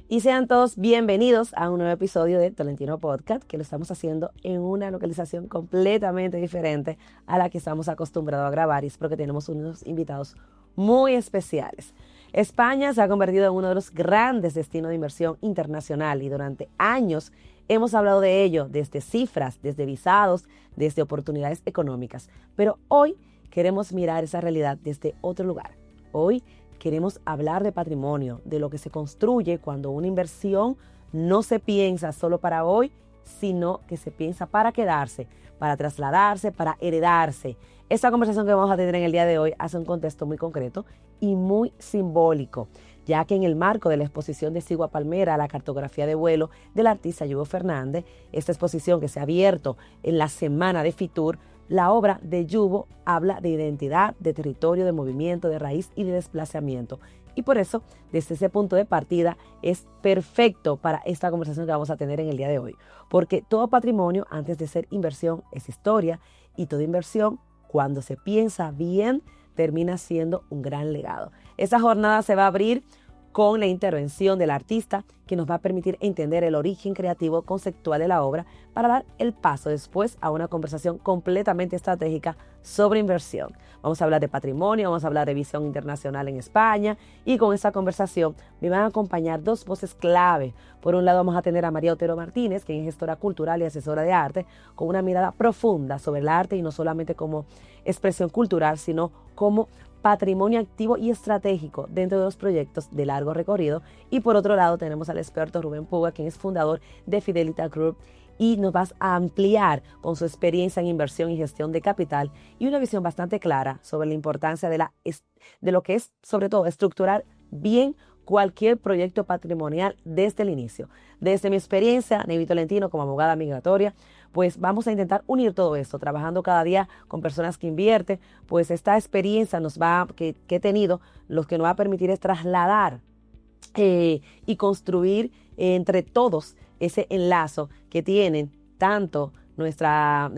Y sean todos bienvenidos a un nuevo episodio de Tolentino Podcast, que lo estamos haciendo en una localización completamente diferente a la que estamos acostumbrados a grabar, y es porque tenemos unos invitados muy especiales. España se ha convertido en uno de los grandes destinos de inversión internacional y durante años hemos hablado de ello, desde cifras, desde visados, desde oportunidades económicas. Pero hoy queremos mirar esa realidad desde otro lugar. Hoy queremos hablar de patrimonio, de lo que se construye cuando una inversión no se piensa solo para hoy, sino que se piensa para quedarse, para trasladarse, para heredarse. Esta conversación que vamos a tener en el día de hoy hace un contexto muy concreto y muy simbólico, ya que en el marco de la exposición de Sigua Palmera, la cartografía de vuelo del artista Yugo Fernández, esta exposición que se ha abierto en la semana de Fitur, la obra de Yugo habla de identidad, de territorio, de movimiento, de raíz y de desplazamiento. Y por eso, desde ese punto de partida, es perfecto para esta conversación que vamos a tener en el día de hoy. Porque todo patrimonio, antes de ser inversión, es historia, y toda inversión, cuando se piensa bien, termina siendo un gran legado. Esa jornada se va a abrir con la intervención del artista, que nos va a permitir entender el origen creativo conceptual de la obra para dar el paso después a una conversación completamente estratégica sobre inversión. Vamos a hablar de patrimonio, vamos a hablar de visión internacional en España, y con esta conversación me van a acompañar dos voces clave. Por un lado vamos a tener a María Otero Martínez, quien es gestora cultural y asesora de arte, con una mirada profunda sobre el arte y no solamente como expresión cultural, sino como patrimonio activo y estratégico dentro de los proyectos de largo recorrido. Y por otro lado tenemos al experto Rubén Puga, quien es fundador de Fidelita Group, y nos vas a ampliar con su experiencia en inversión y gestión de capital y una visión bastante clara sobre la importancia de lo que es, sobre todo, estructurar bien cualquier proyecto patrimonial desde el inicio. Desde mi experiencia, Nevi Tolentino, como abogada migratoria, pues vamos a intentar unir todo esto, trabajando cada día con personas que invierten. Pues esta experiencia que he tenido, lo que nos va a permitir es trasladar y construir entre todos ese enlazo que tienen tanto nuestra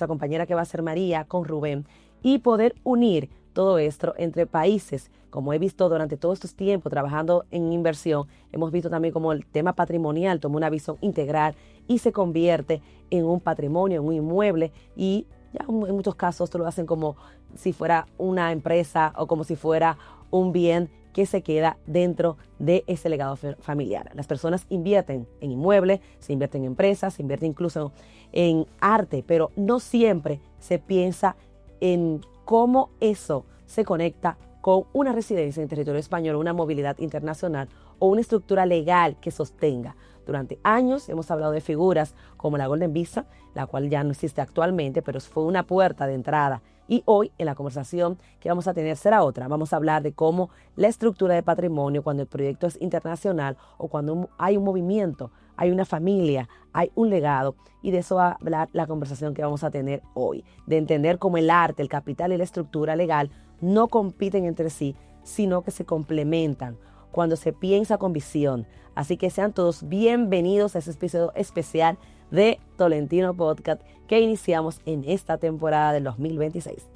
compañera que va a ser María con Rubén, y poder unir todo esto entre países. Como he visto durante todos estos tiempos trabajando en inversión, hemos visto también como el tema patrimonial toma una visión integral y se convierte en un patrimonio, en un inmueble, y ya en muchos casos lo hacen como si fuera una empresa o como si fuera un bien que se queda dentro de ese legado familiar. Las personas invierten en inmuebles, se invierten en empresas, se invierte incluso en arte, pero no siempre se piensa en cómo eso se conecta con una residencia en territorio español, una movilidad internacional o una estructura legal que sostenga. Durante años hemos hablado de figuras como la Golden Visa, la cual ya no existe actualmente, pero fue una puerta de entrada. Y hoy, en la conversación que vamos a tener, será otra. Vamos a hablar de cómo la estructura de patrimonio, cuando el proyecto es internacional o cuando hay un movimiento, hay una familia, hay un legado. Y de eso va a hablar la conversación que vamos a tener hoy. De entender cómo el arte, el capital y la estructura legal no compiten entre sí, sino que se complementan cuando se piensa con visión. Así que sean todos bienvenidos a este episodio especial de Tolentino Podcast que iniciamos en esta temporada del 2026.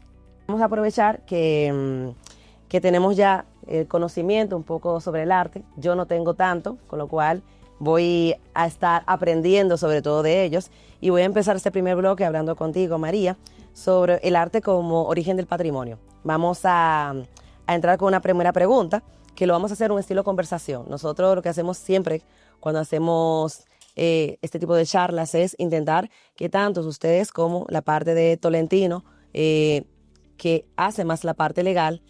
Vamos a aprovechar que tenemos ya el conocimiento un poco sobre el arte. Yo no tengo tanto, con lo cual voy a estar aprendiendo sobre todo de ellos, y voy a empezar este primer bloque hablando contigo, María, sobre el arte como origen del patrimonio. Vamos a entrar con una primera pregunta, que lo vamos a hacer un estilo conversación. Nosotros lo que hacemos siempre cuando hacemos este tipo de charlas es intentar que tanto ustedes como la parte de Tolentino, que hace más la parte legal,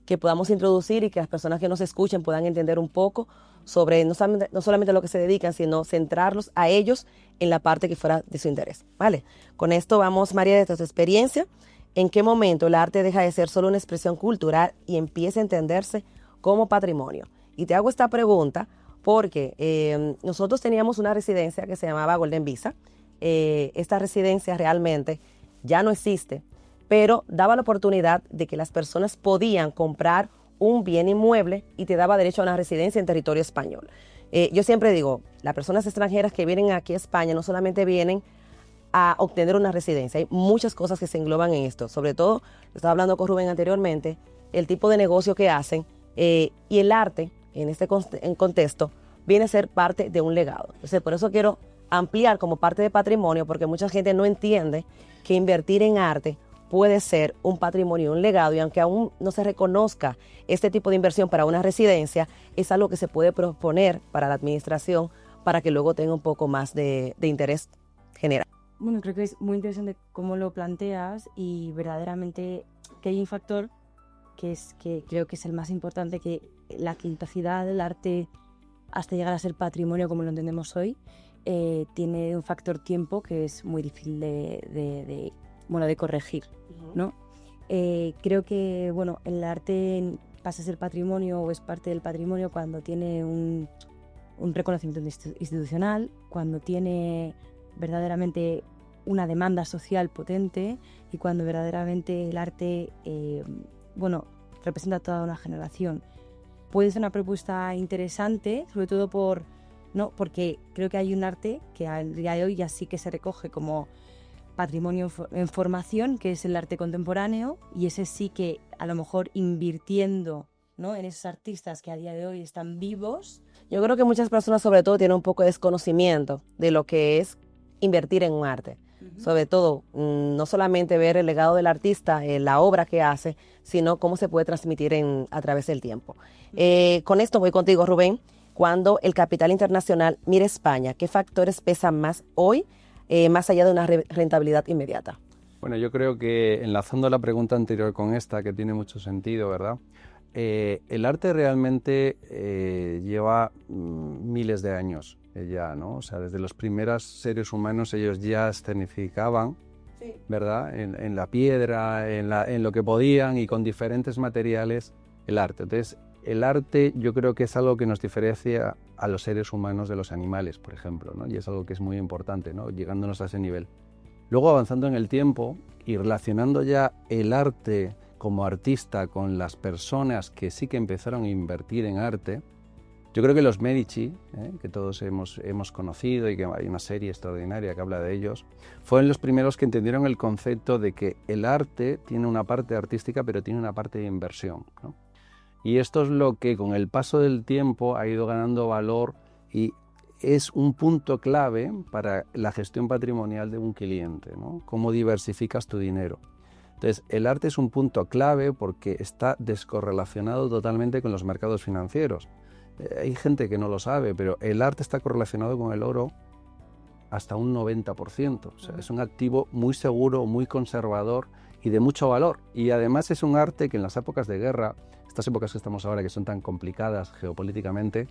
que podamos introducir y que las personas que nos escuchen puedan entender un poco sobre no solamente lo que se dedican, sino centrarlos a ellos en la parte que fuera de su interés. ¿Vale? Con esto vamos, María, de tu experiencia, ¿en qué momento el arte deja de ser solo una expresión cultural y empieza a entenderse como patrimonio? Y te hago esta pregunta porque nosotros teníamos una residencia que se llamaba Golden Visa. Esta residencia realmente ya no existe, pero daba la oportunidad de que las personas podían comprar un bien inmueble y te daba derecho a una residencia en territorio español. Yo siempre digo, las personas extranjeras que vienen aquí a España no solamente vienen a obtener una residencia, hay muchas cosas que se engloban en esto. Sobre todo, estaba hablando con Rubén anteriormente, el tipo de negocio que hacen, y el arte en este contexto viene a ser parte de un legado. Entonces, por eso quiero ampliar como parte de patrimonio, porque mucha gente no entiende que invertir en arte puede ser un patrimonio, un legado, y aunque aún no se reconozca este tipo de inversión para una residencia, es algo que se puede proponer para la administración para que luego tenga un poco más de interés general. Bueno, creo que es muy interesante cómo lo planteas y verdaderamente que hay un factor que creo que es el más importante, que la capacidad del arte hasta llegar a ser patrimonio como lo entendemos hoy, tiene un factor tiempo que es muy difícil de corregir, ¿no? Creo que el arte pasa a ser patrimonio o es parte del patrimonio cuando tiene un reconocimiento institucional, cuando tiene verdaderamente una demanda social potente y cuando verdaderamente el arte representa a toda una generación. Puede ser una propuesta interesante, sobre todo porque creo que hay un arte que al día de hoy ya sí que se recoge como patrimonio en formación, que es el arte contemporáneo, y ese sí que a lo mejor invirtiendo, ¿no?, en esos artistas que a día de hoy están vivos. Yo creo que muchas personas sobre todo tienen un poco de desconocimiento de lo que es invertir en un arte. Sobre todo, no solamente ver el legado del artista, la obra que hace, sino cómo se puede transmitir a través del tiempo. Con esto voy contigo, Rubén. Cuando el capital internacional mira España, ¿qué factores pesan más hoy, más allá de una rentabilidad inmediata? Bueno, yo creo que enlazando la pregunta anterior con esta, que tiene mucho sentido, ¿verdad? El arte realmente lleva miles de años ya, ¿no? O sea, desde los primeros seres humanos ellos ya escenificaban, sí, ¿verdad? En la piedra, en lo que podían y con diferentes materiales el arte. Entonces, el arte yo creo que es algo que nos diferencia a los seres humanos de los animales, por ejemplo, ¿no? Y es algo que es muy importante, ¿no?, llegándonos a ese nivel. Luego, avanzando en el tiempo y relacionando ya el arte como artista con las personas que sí que empezaron a invertir en arte, yo creo que los Medici, que todos hemos conocido y que hay una serie extraordinaria que habla de ellos, fueron los primeros que entendieron el concepto de que el arte tiene una parte artística pero tiene una parte de inversión, ¿no? Y esto es lo que con el paso del tiempo ha ido ganando valor y es un punto clave para la gestión patrimonial de un cliente, ¿no? Cómo diversificas tu dinero. Entonces, el arte es un punto clave porque está descorrelacionado totalmente con los mercados financieros. Hay gente que no lo sabe, pero el arte está correlacionado con el oro hasta un 90%. O sea, es un activo muy seguro, muy conservador y de mucho valor. Y además es un arte que en las épocas de guerra, estas épocas que estamos ahora que son tan complicadas geopolíticamente,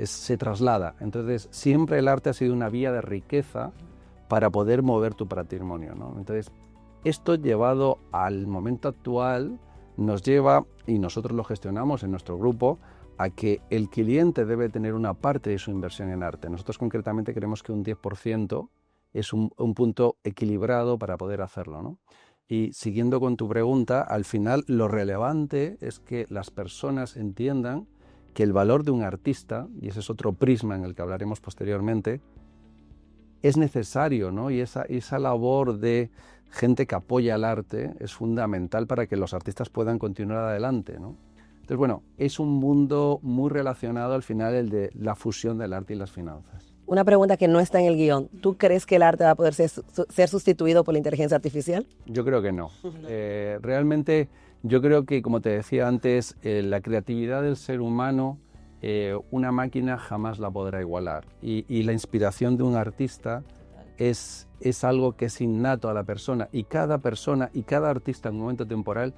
se traslada. Entonces, siempre el arte ha sido una vía de riqueza para poder mover tu patrimonio, ¿no? Entonces, esto llevado al momento actual nos lleva, y nosotros lo gestionamos en nuestro grupo, a que el cliente debe tener una parte de su inversión en arte. Nosotros concretamente creemos que un 10% es un punto equilibrado para poder hacerlo, ¿no? Y siguiendo con tu pregunta, al final lo relevante es que las personas entiendan que el valor de un artista, y ese es otro prisma en el que hablaremos posteriormente, es necesario, ¿no? Y esa labor de gente que apoya el arte es fundamental para que los artistas puedan continuar adelante, ¿no? Entonces, bueno, es un mundo muy relacionado al final el de la fusión del arte y las finanzas. Una pregunta que no está en el guión. ¿Tú crees que el arte va a poder ser sustituido por la inteligencia artificial? Yo creo que no. Realmente, yo creo que, como te decía antes, la creatividad del ser humano, una máquina jamás la podrá igualar. Y la inspiración de un artista es algo que es innato a la persona. Y cada artista en un momento temporal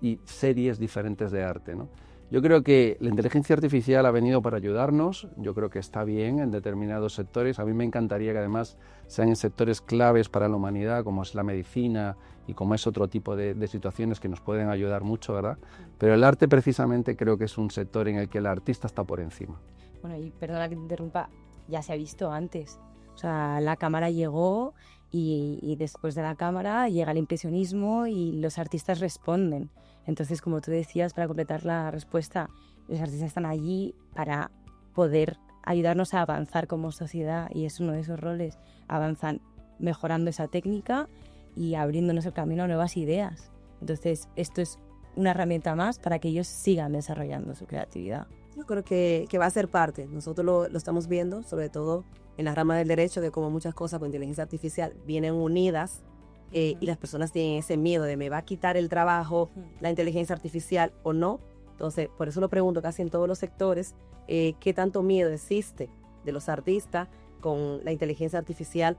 y series diferentes de arte, ¿no? Yo creo que la inteligencia artificial ha venido para ayudarnos, yo creo que está bien en determinados sectores. A mí me encantaría que además sean en sectores claves para la humanidad, como es la medicina y como es otro tipo de situaciones que nos pueden ayudar mucho, ¿verdad? Pero el arte precisamente creo que es un sector en el que el artista está por encima. Bueno, y perdona que te interrumpa, ya se ha visto antes. O sea, la cámara llegó y después de la cámara llega el impresionismo y los artistas responden. Entonces, como tú decías, para completar la respuesta, los artistas están allí para poder ayudarnos a avanzar como sociedad y es uno de esos roles. Avanzan mejorando esa técnica y abriéndonos el camino a nuevas ideas. Entonces, esto es una herramienta más para que ellos sigan desarrollando su creatividad. Yo creo que va a ser parte. Nosotros lo estamos viendo, sobre todo en la rama del derecho, de cómo muchas cosas con inteligencia artificial vienen unidas y las personas tienen ese miedo de me va a quitar el trabajo la inteligencia artificial o no. Entonces, por eso lo pregunto casi en todos los sectores, ¿qué tanto miedo existe de los artistas con la inteligencia artificial?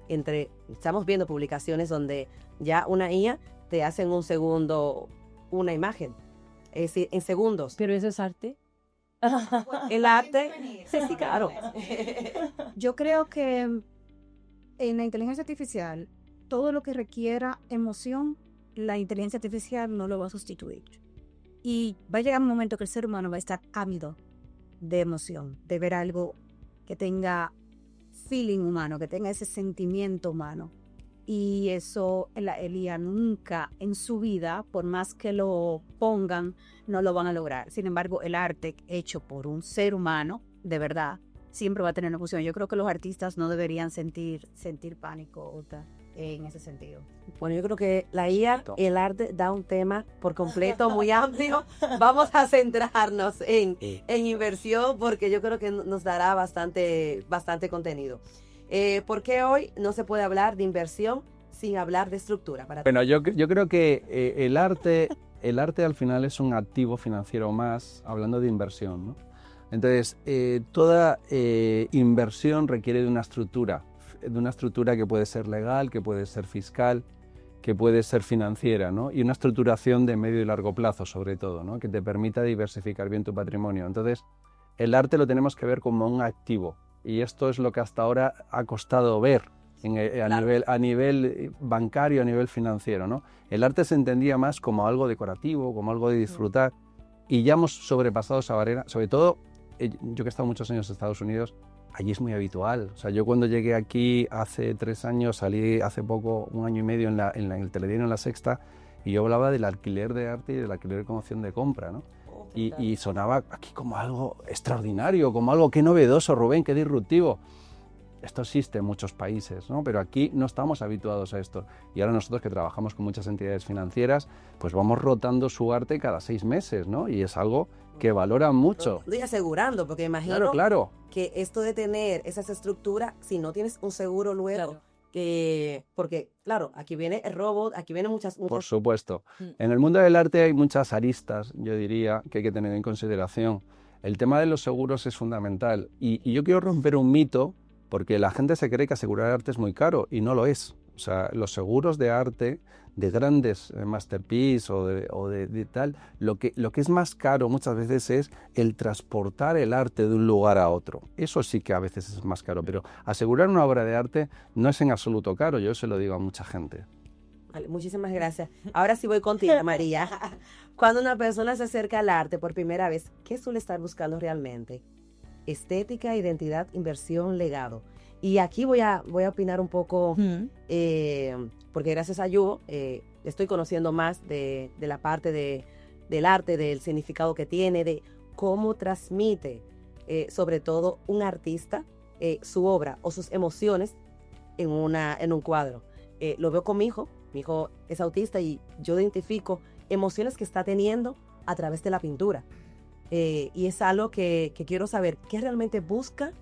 Estamos viendo publicaciones donde ya una IA te hace en un segundo una imagen, es decir, en segundos. Pero eso es arte. El arte, sí, claro. Yo creo que en la inteligencia artificial, todo lo que requiera emoción, la inteligencia artificial no lo va a sustituir. Y va a llegar un momento que el ser humano va a estar ávido de emoción, de ver algo que tenga feeling humano, que tenga ese sentimiento humano. Y eso el IA nunca en su vida, por más que lo pongan, no lo van a lograr. Sin embargo, el arte hecho por un ser humano, de verdad, siempre va a tener una emoción. Yo creo que los artistas no deberían sentir pánico en ese sentido. Bueno, yo creo que la IA, el arte, da un tema por completo muy amplio. Vamos a centrarnos en inversión porque yo creo que nos dará bastante contenido. ¿Por qué hoy no se puede hablar de inversión sin hablar de estructura? Bueno, yo creo que el arte al final es un activo financiero más, hablando de inversión, ¿no? Entonces, toda inversión requiere de una estructura que puede ser legal, que puede ser fiscal, que puede ser financiera, ¿no? Y una estructuración de medio y largo plazo, sobre todo, ¿no? Que te permita diversificar bien tu patrimonio. Entonces, el arte lo tenemos que ver como un activo. Y esto es lo que hasta ahora ha costado ver a nivel bancario, a nivel financiero, ¿no? El arte se entendía más como algo decorativo, como algo de disfrutar, y ya hemos sobrepasado esa barrera. Sobre todo, yo que he estado muchos años en Estados Unidos, allí es muy habitual. O sea, yo cuando llegué aquí hace 3 años, salí hace poco, 1 año y medio en el telediario en La Sexta, y yo hablaba del alquiler de arte y del alquiler con opción de compra, ¿no? Y sonaba aquí como algo extraordinario, como algo que novedoso, Rubén, qué disruptivo. Esto existe en muchos países, ¿no? Pero aquí no estamos habituados a esto. Y ahora nosotros que trabajamos con muchas entidades financieras, pues vamos rotando su arte cada 6 meses, ¿no? Y es algo que valoran mucho. Estoy asegurando, porque imagino Claro. que esto de tener esas estructuras, si no tienes un seguro luego, porque, claro, aquí viene el robo, aquí vienen muchas... Por supuesto. En el mundo del arte hay muchas aristas, yo diría, que hay que tener en consideración. El tema de los seguros es fundamental. Y yo quiero romper un mito, porque la gente se cree que asegurar arte es muy caro, y no lo es. O sea, los seguros de arte, de grandes masterpiece o de tal, lo que es más caro muchas veces es el transportar el arte de un lugar a otro. Eso sí que a veces es más caro, pero asegurar una obra de arte no es en absoluto caro, yo se lo digo a mucha gente. Vale, muchísimas gracias. Ahora sí voy contigo, María. Cuando una persona se acerca al arte por primera vez, ¿qué suele estar buscando realmente? Estética, identidad, inversión, legado. Y aquí voy a opinar un poco, porque gracias a Yugo estoy conociendo más de la parte del arte, del significado que tiene, de cómo transmite, sobre todo un artista, su obra o sus emociones en un cuadro. Lo veo con mi hijo es autista y yo identifico emociones que está teniendo a través de la pintura. Y es algo que quiero saber, ¿qué realmente busca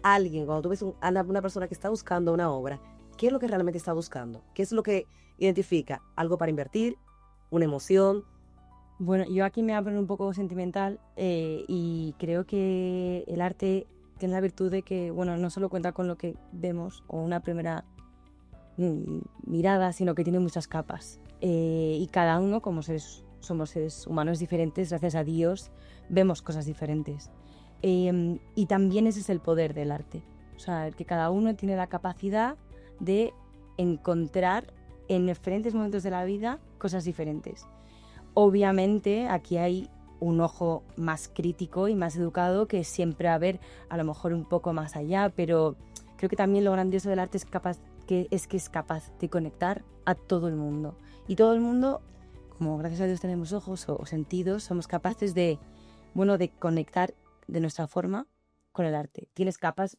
alguien? Cuando tú ves una persona que está buscando una obra, ¿qué es lo que realmente está buscando? ¿Qué es lo que identifica? ¿Algo para invertir? ¿Una emoción? Bueno, yo aquí me voy a poner un poco sentimental y creo que el arte tiene la virtud de que, bueno, no solo cuenta con lo que vemos o una primera mirada, sino que tiene muchas capas. Y cada uno, como somos seres humanos diferentes, gracias a Dios, vemos cosas diferentes. Y también ese es el poder del arte. O sea, que cada uno tiene la capacidad de encontrar en diferentes momentos de la vida cosas diferentes. Obviamente, aquí hay un ojo más crítico y más educado que siempre va a ver a lo mejor un poco más allá, pero creo que también lo grandioso del arte es que es capaz de conectar a todo el mundo. Y todo el mundo, como gracias a Dios tenemos ojos o sentidos, somos capaces de conectar de nuestra forma con el arte. Tienes capas,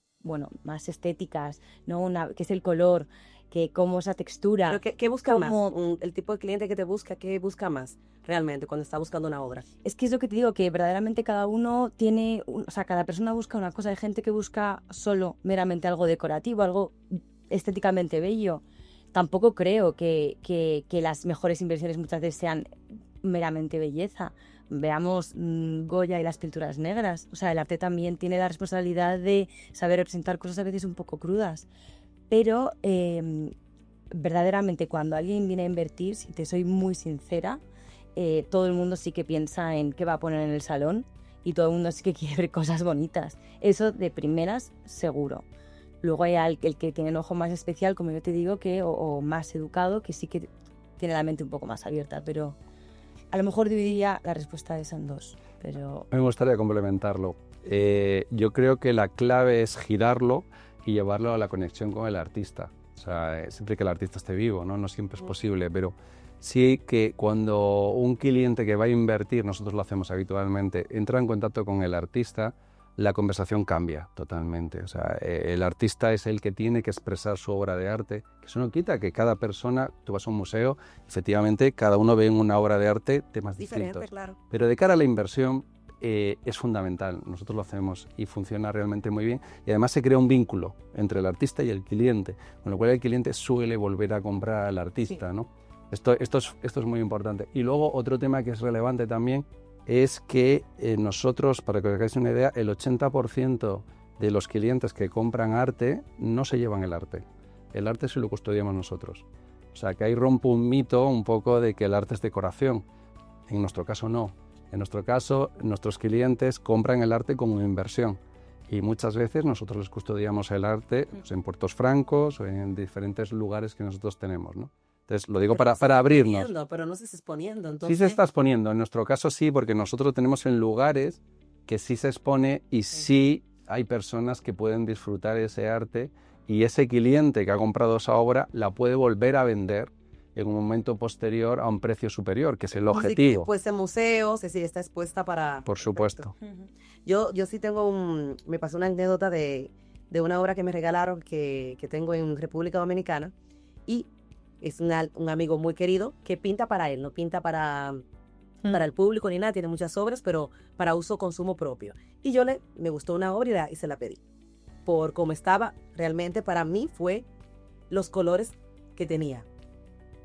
más estéticas, ¿no? Que es el color, que cómo esa textura... ¿Pero qué busca como- más? El tipo de cliente que te busca, ¿qué busca más realmente cuando está buscando una obra? Es que es lo que te digo, que verdaderamente cada uno tiene, o sea, cada persona busca una cosa. Hay gente que busca solo meramente algo decorativo, algo estéticamente bello. Tampoco creo que las mejores inversiones muchas veces sean meramente belleza. Veamos Goya y las pinturas negras. O sea, el arte también tiene la responsabilidad de saber representar cosas a veces un poco crudas. Pero verdaderamente cuando alguien viene a invertir, si te soy muy sincera, todo el mundo sí que piensa en qué va a poner en el salón y todo el mundo sí que quiere ver cosas bonitas. Eso de primeras, seguro. Luego hay el que tiene el ojo más especial, como yo te digo, o más educado, que sí que tiene la mente un poco más abierta, pero a lo mejor dividiría la respuesta esa en dos. Pero Me gustaría complementarlo. Yo creo que la clave es girarlo y llevarlo a la conexión con el artista. O sea, siempre que el artista esté vivo, ¿no? No siempre es posible, pero sí que cuando un cliente que va a invertir, nosotros lo hacemos habitualmente, entra en contacto con el artista, la conversación cambia totalmente. O sea, el artista es el que tiene que expresar su obra de arte, que eso no quita que cada persona, tú vas a un museo, efectivamente cada uno ve en una obra de arte temas Diferente, distintos. claro. Pero de cara a la inversión es fundamental, nosotros lo hacemos y funciona realmente muy bien y además se crea un vínculo entre el artista y el cliente, con lo cual el cliente suele volver a comprar al artista, ¿no? Esto es muy importante. Y luego otro tema que es relevante también es que nosotros, para que os hagáis una idea, el 80% de los clientes que compran arte no se llevan el arte. El arte sí lo custodiamos nosotros. O sea, que ahí rompe un mito un poco de que el arte es decoración. En nuestro caso no. En nuestro caso, nuestros clientes compran el arte como inversión. Y muchas veces nosotros les custodiamos el arte pues, en puertos francos o en diferentes lugares que nosotros tenemos, ¿no? Entonces, lo digo para abrirnos. Pero no se está exponiendo, Sí entonces... se está exponiendo, en nuestro caso sí, porque nosotros lo tenemos en lugares que sí se expone y sí hay personas que pueden disfrutar ese arte y ese cliente que ha comprado esa obra la puede volver a vender en un momento posterior a un precio superior, que es el objetivo. Pues en museos, es decir, está expuesta para... Por supuesto. Yo sí tengo me pasó una anécdota de una obra que me regalaron que tengo en República Dominicana y es un amigo muy querido que pinta para él, no pinta para el público ni nada, tiene muchas obras, pero para uso, consumo propio. Y me gustó una obra y se la pedí. Por cómo estaba, realmente para mí fue los colores que tenía.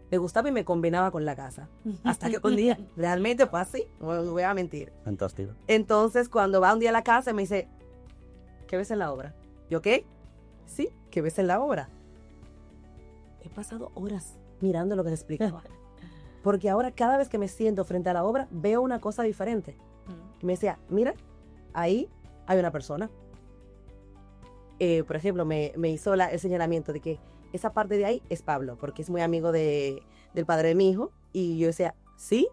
Me gustaba y me combinaba con la casa. Hasta que un día, realmente fue así, no voy a mentir. Fantástico. Entonces, cuando va un día a la casa, me dice, ¿qué ves en la obra? ¿Yo qué? Sí, ¿qué ves en la obra? He pasado horas mirando lo que te explicaba. Porque ahora cada vez que me siento frente a la obra, veo una cosa diferente. Me decía, mira, ahí hay una persona. Por ejemplo, me hizo el señalamiento de que esa parte de ahí es Pablo, porque es muy amigo del padre de mi hijo. Y yo decía, sí.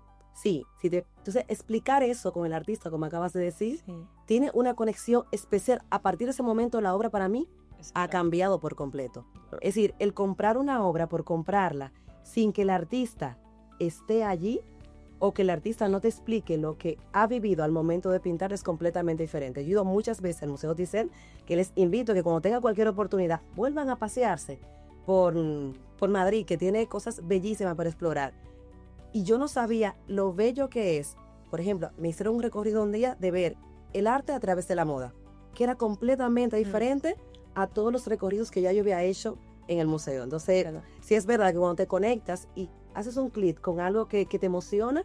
Entonces, explicar eso con el artista, como acabas de decir, tiene una conexión especial. A partir de ese momento, la obra para mí ha cambiado por completo. Es decir, el comprar una obra por comprarla sin que el artista esté allí o que el artista no te explique lo que ha vivido al momento de pintar es completamente diferente. Yo he ido muchas veces al Museo Thyssen, que les invito a que cuando tengan cualquier oportunidad vuelvan a pasearse por Madrid, que tiene cosas bellísimas para explorar. Y yo no sabía lo bello que es. Por ejemplo, me hicieron un recorrido un día de ver el arte a través de la moda, que era completamente diferente a todos los recorridos que ya yo había hecho en el museo. Entonces, sí es verdad que cuando te conectas y haces un clic con algo que te emociona,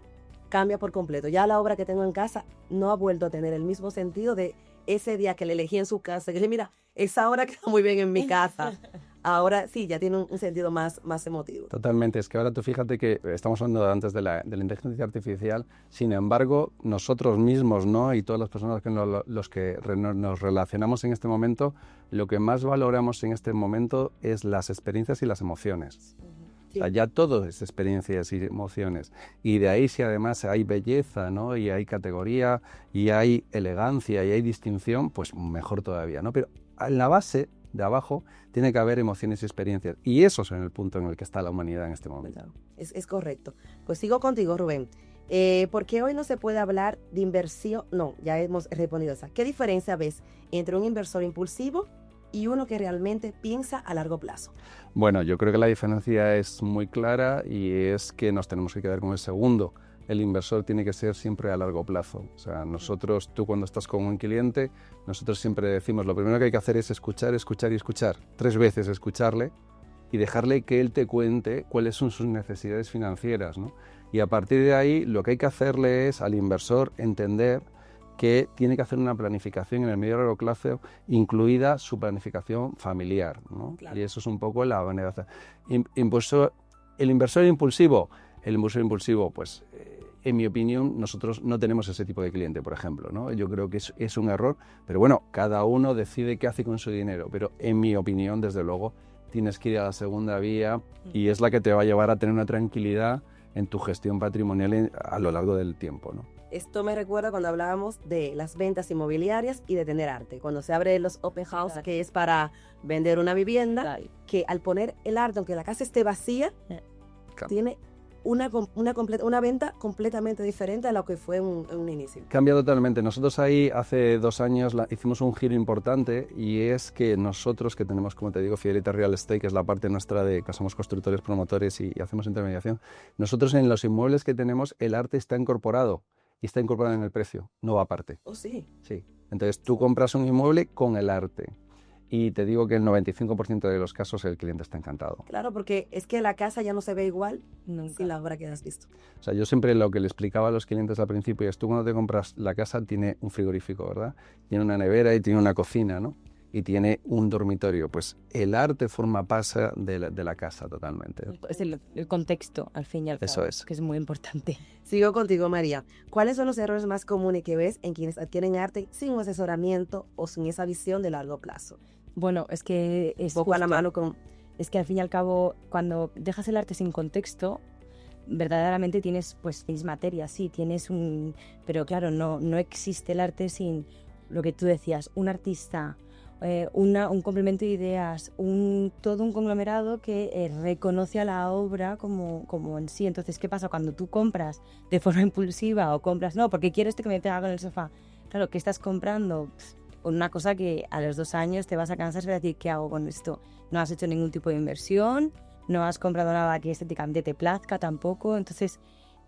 cambia por completo. Ya la obra que tengo en casa no ha vuelto a tener el mismo sentido de ese día que le elegí en su casa. Que dije, mira, esa obra queda muy bien en mi casa. Ahora sí, ya tiene un sentido más emotivo. Totalmente, es que ahora tú fíjate que estamos hablando antes de la inteligencia artificial, sin embargo, nosotros mismos, ¿no? Y todas las personas que nos relacionamos en este momento, lo que más valoramos en este momento es las experiencias y las emociones. Sí. O sea, ya todo es experiencias y emociones. Y de ahí, si además hay belleza, ¿no? Y hay categoría, y hay elegancia, y hay distinción, pues mejor todavía, ¿no? Pero en la base de abajo tiene que haber emociones y experiencias. Y eso es en el punto en el que está la humanidad en este momento. Es correcto. Pues sigo contigo, Rubén. ¿Por qué hoy no se puede hablar de inversión? No, ya hemos respondido esa. ¿Qué diferencia ves entre un inversor impulsivo y uno que realmente piensa a largo plazo? Bueno, yo creo que la diferencia es muy clara y es que nos tenemos que quedar con el segundo. El inversor tiene que ser siempre a largo plazo. O sea, tú cuando estás con un cliente, nosotros siempre decimos, lo primero que hay que hacer es escuchar, escuchar y escuchar. 3 veces escucharle y dejarle que él te cuente cuáles son sus necesidades financieras, ¿no? Y a partir de ahí, lo que hay que hacerle es al inversor entender que tiene que hacer una planificación en el medio y largo plazo, incluida su planificación familiar, ¿no? Claro. Y eso es un poco la manera. El inversor impulsivo, pues en mi opinión, nosotros no tenemos ese tipo de cliente, por ejemplo, ¿no? Yo creo que es un error, pero bueno, cada uno decide qué hace con su dinero, pero en mi opinión, desde luego, tienes que ir a la segunda vía y es la que te va a llevar a tener una tranquilidad en tu gestión patrimonial a lo largo del tiempo, ¿no? Esto me recuerda cuando hablábamos de las ventas inmobiliarias y de tener arte. Cuando se abre los open house, que es para vender una vivienda, que al poner el arte, aunque la casa esté vacía, tiene una venta completamente diferente a lo que fue en un inicio. Cambia totalmente. Nosotros ahí hace 2 años hicimos un giro importante y es que nosotros que tenemos, como te digo, Fidelita Real Estate, que es la parte nuestra de que somos constructores, promotores y hacemos intermediación, nosotros en los inmuebles que tenemos el arte está incorporado y está incorporado en el precio, no va aparte. ¿Oh, sí? Sí. Entonces tú compras un inmueble con el arte. Y te digo que el 95% de los casos el cliente está encantado. Claro, porque es que la casa ya no se ve igual sin la obra que has visto. O sea, yo siempre lo que le explicaba a los clientes al principio es, tú cuando te compras la casa tiene un frigorífico, ¿verdad? Tiene una nevera y tiene una cocina, ¿no? Y tiene un dormitorio. Pues el arte forma parte de la casa totalmente. Es el contexto, al fin y al cabo. Eso es. Que es muy importante. Sigo contigo, María. ¿Cuáles son los errores más comunes que ves en quienes adquieren arte sin un asesoramiento o sin esa visión de largo plazo? Bueno, es que es poco a la mano con... Es que al fin y al cabo, cuando dejas el arte sin contexto, verdaderamente tienes materia, sí, tienes un... Pero claro, no existe el arte sin lo que tú decías, un artista, un complemento de ideas, todo un conglomerado que reconoce a la obra como en sí. Entonces, ¿qué pasa? Cuando tú compras de forma impulsiva o compras, no, porque quiero que me tenga con el sofá. Claro, ¿qué estás comprando? Una cosa que a los 2 años te vas a cansar de decir, ¿qué hago con esto? No has hecho ningún tipo de inversión, no has comprado nada que estéticamente te plazca tampoco. Entonces,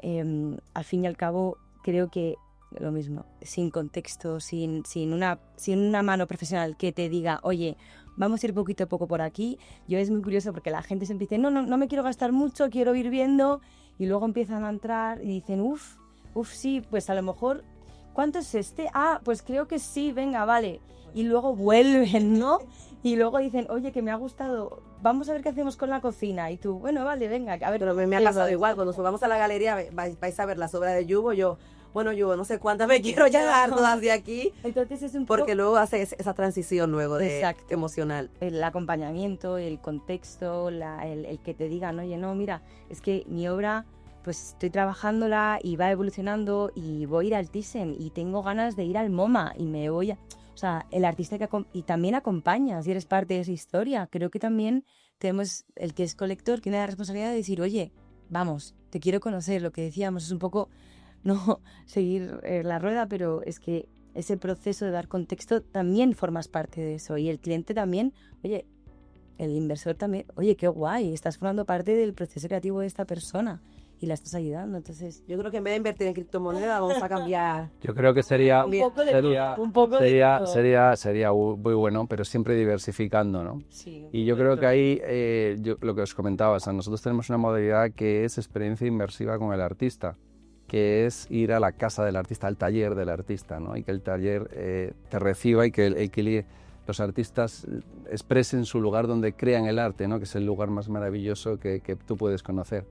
al fin y al cabo, creo que lo mismo, sin contexto, sin una mano profesional que te diga, oye, vamos a ir poquito a poco por aquí. Yo es muy curioso porque la gente se empieza, no me quiero gastar mucho, quiero ir viendo, y luego empiezan a entrar y dicen, sí, pues a lo mejor... ¿Cuánto es este? Ah, pues creo que sí, venga, vale. Y luego vuelven, ¿no? Y luego dicen, oye, que me ha gustado, vamos a ver qué hacemos con la cocina. Y tú, bueno, vale, venga, a ver. Pero me ha pasado igual, cuando subamos a la galería vais a ver las obras de Yubo, Yubo, no sé cuántas me quiero llevar todas de aquí. Entonces es un porque luego hace esa transición luego de emocional. El acompañamiento, el contexto, el que te digan, oye, no, mira, es que mi obra... pues estoy trabajándola y va evolucionando y voy a ir al Thyssen y tengo ganas de ir al MoMA y me voy a... O sea, el artista y también acompañas y eres parte de esa historia. Creo que también tenemos, el que es colector, tiene la responsabilidad de decir, oye, vamos, te quiero conocer, lo que decíamos, es un poco, no seguir la rueda, pero es que ese proceso de dar contexto también formas parte de eso. Y el cliente también, oye, el inversor también, oye, qué guay, estás formando parte del proceso creativo de esta persona. Y la estás ayudando, entonces... Yo creo que en vez de invertir en criptomonedas vamos a cambiar... Yo creo que sería muy bueno, pero siempre diversificando, ¿no? Sí, y yo creo que ahí, lo que os comentaba, o sea, nosotros tenemos una modalidad que es experiencia inmersiva con el artista, que es ir a la casa del artista, al taller del artista, ¿no? Y que el taller te reciba y que los artistas expresen su lugar donde crean el arte, ¿no? Que es el lugar más maravilloso que tú puedes conocer.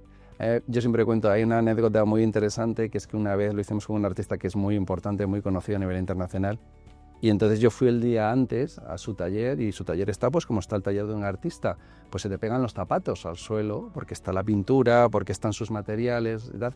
Yo siempre cuento, hay una anécdota muy interesante, que es que una vez lo hicimos con un artista que es muy importante, muy conocido a nivel internacional, y entonces yo fui el día antes a su taller, y su taller está pues como está el taller de un artista, pues se te pegan los zapatos al suelo, porque está la pintura, porque están sus materiales y tal.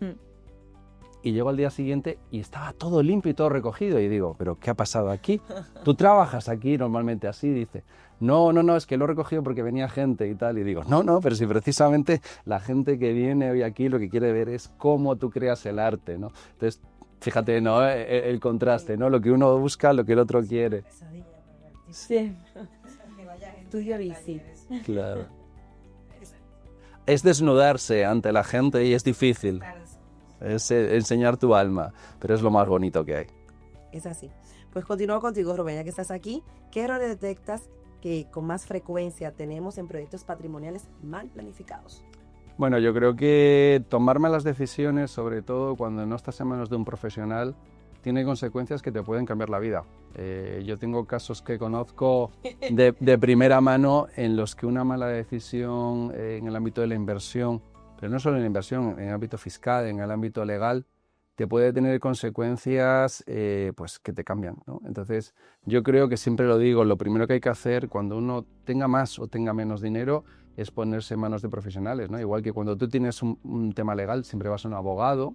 Y llego al día siguiente y estaba todo limpio y todo recogido, y digo, ¿pero qué ha pasado aquí? ¿Tú trabajas aquí normalmente así? Dice, no, es que lo he recogido porque venía gente y tal. Y digo, no, pero si precisamente la gente que viene hoy aquí lo que quiere ver es cómo tú creas el arte, ¿no? Entonces, fíjate, ¿no? El contraste, ¿no? Lo que uno busca, lo que el otro quiere. Sí. estudio bici. Claro. Es desnudarse ante la gente y es difícil. Es enseñar tu alma, pero es lo más bonito que hay. Es así. Pues continúo contigo, Rubén, ya que estás aquí. ¿Qué errores detectas que con más frecuencia tenemos en proyectos patrimoniales mal planificados? Bueno, yo creo que tomar malas decisiones, sobre todo cuando no estás en manos de un profesional, tiene consecuencias que te pueden cambiar la vida. Yo tengo casos que conozco de primera mano en los que una mala decisión en el ámbito de la inversión, pero no solo en la inversión, en el ámbito fiscal, en el ámbito legal, te puede tener consecuencias pues que te cambian, ¿no? Entonces, yo creo que siempre lo digo, lo primero que hay que hacer cuando uno tenga más o tenga menos dinero es ponerse en manos de profesionales, ¿no? Igual que cuando tú tienes un tema legal, siempre vas a un abogado.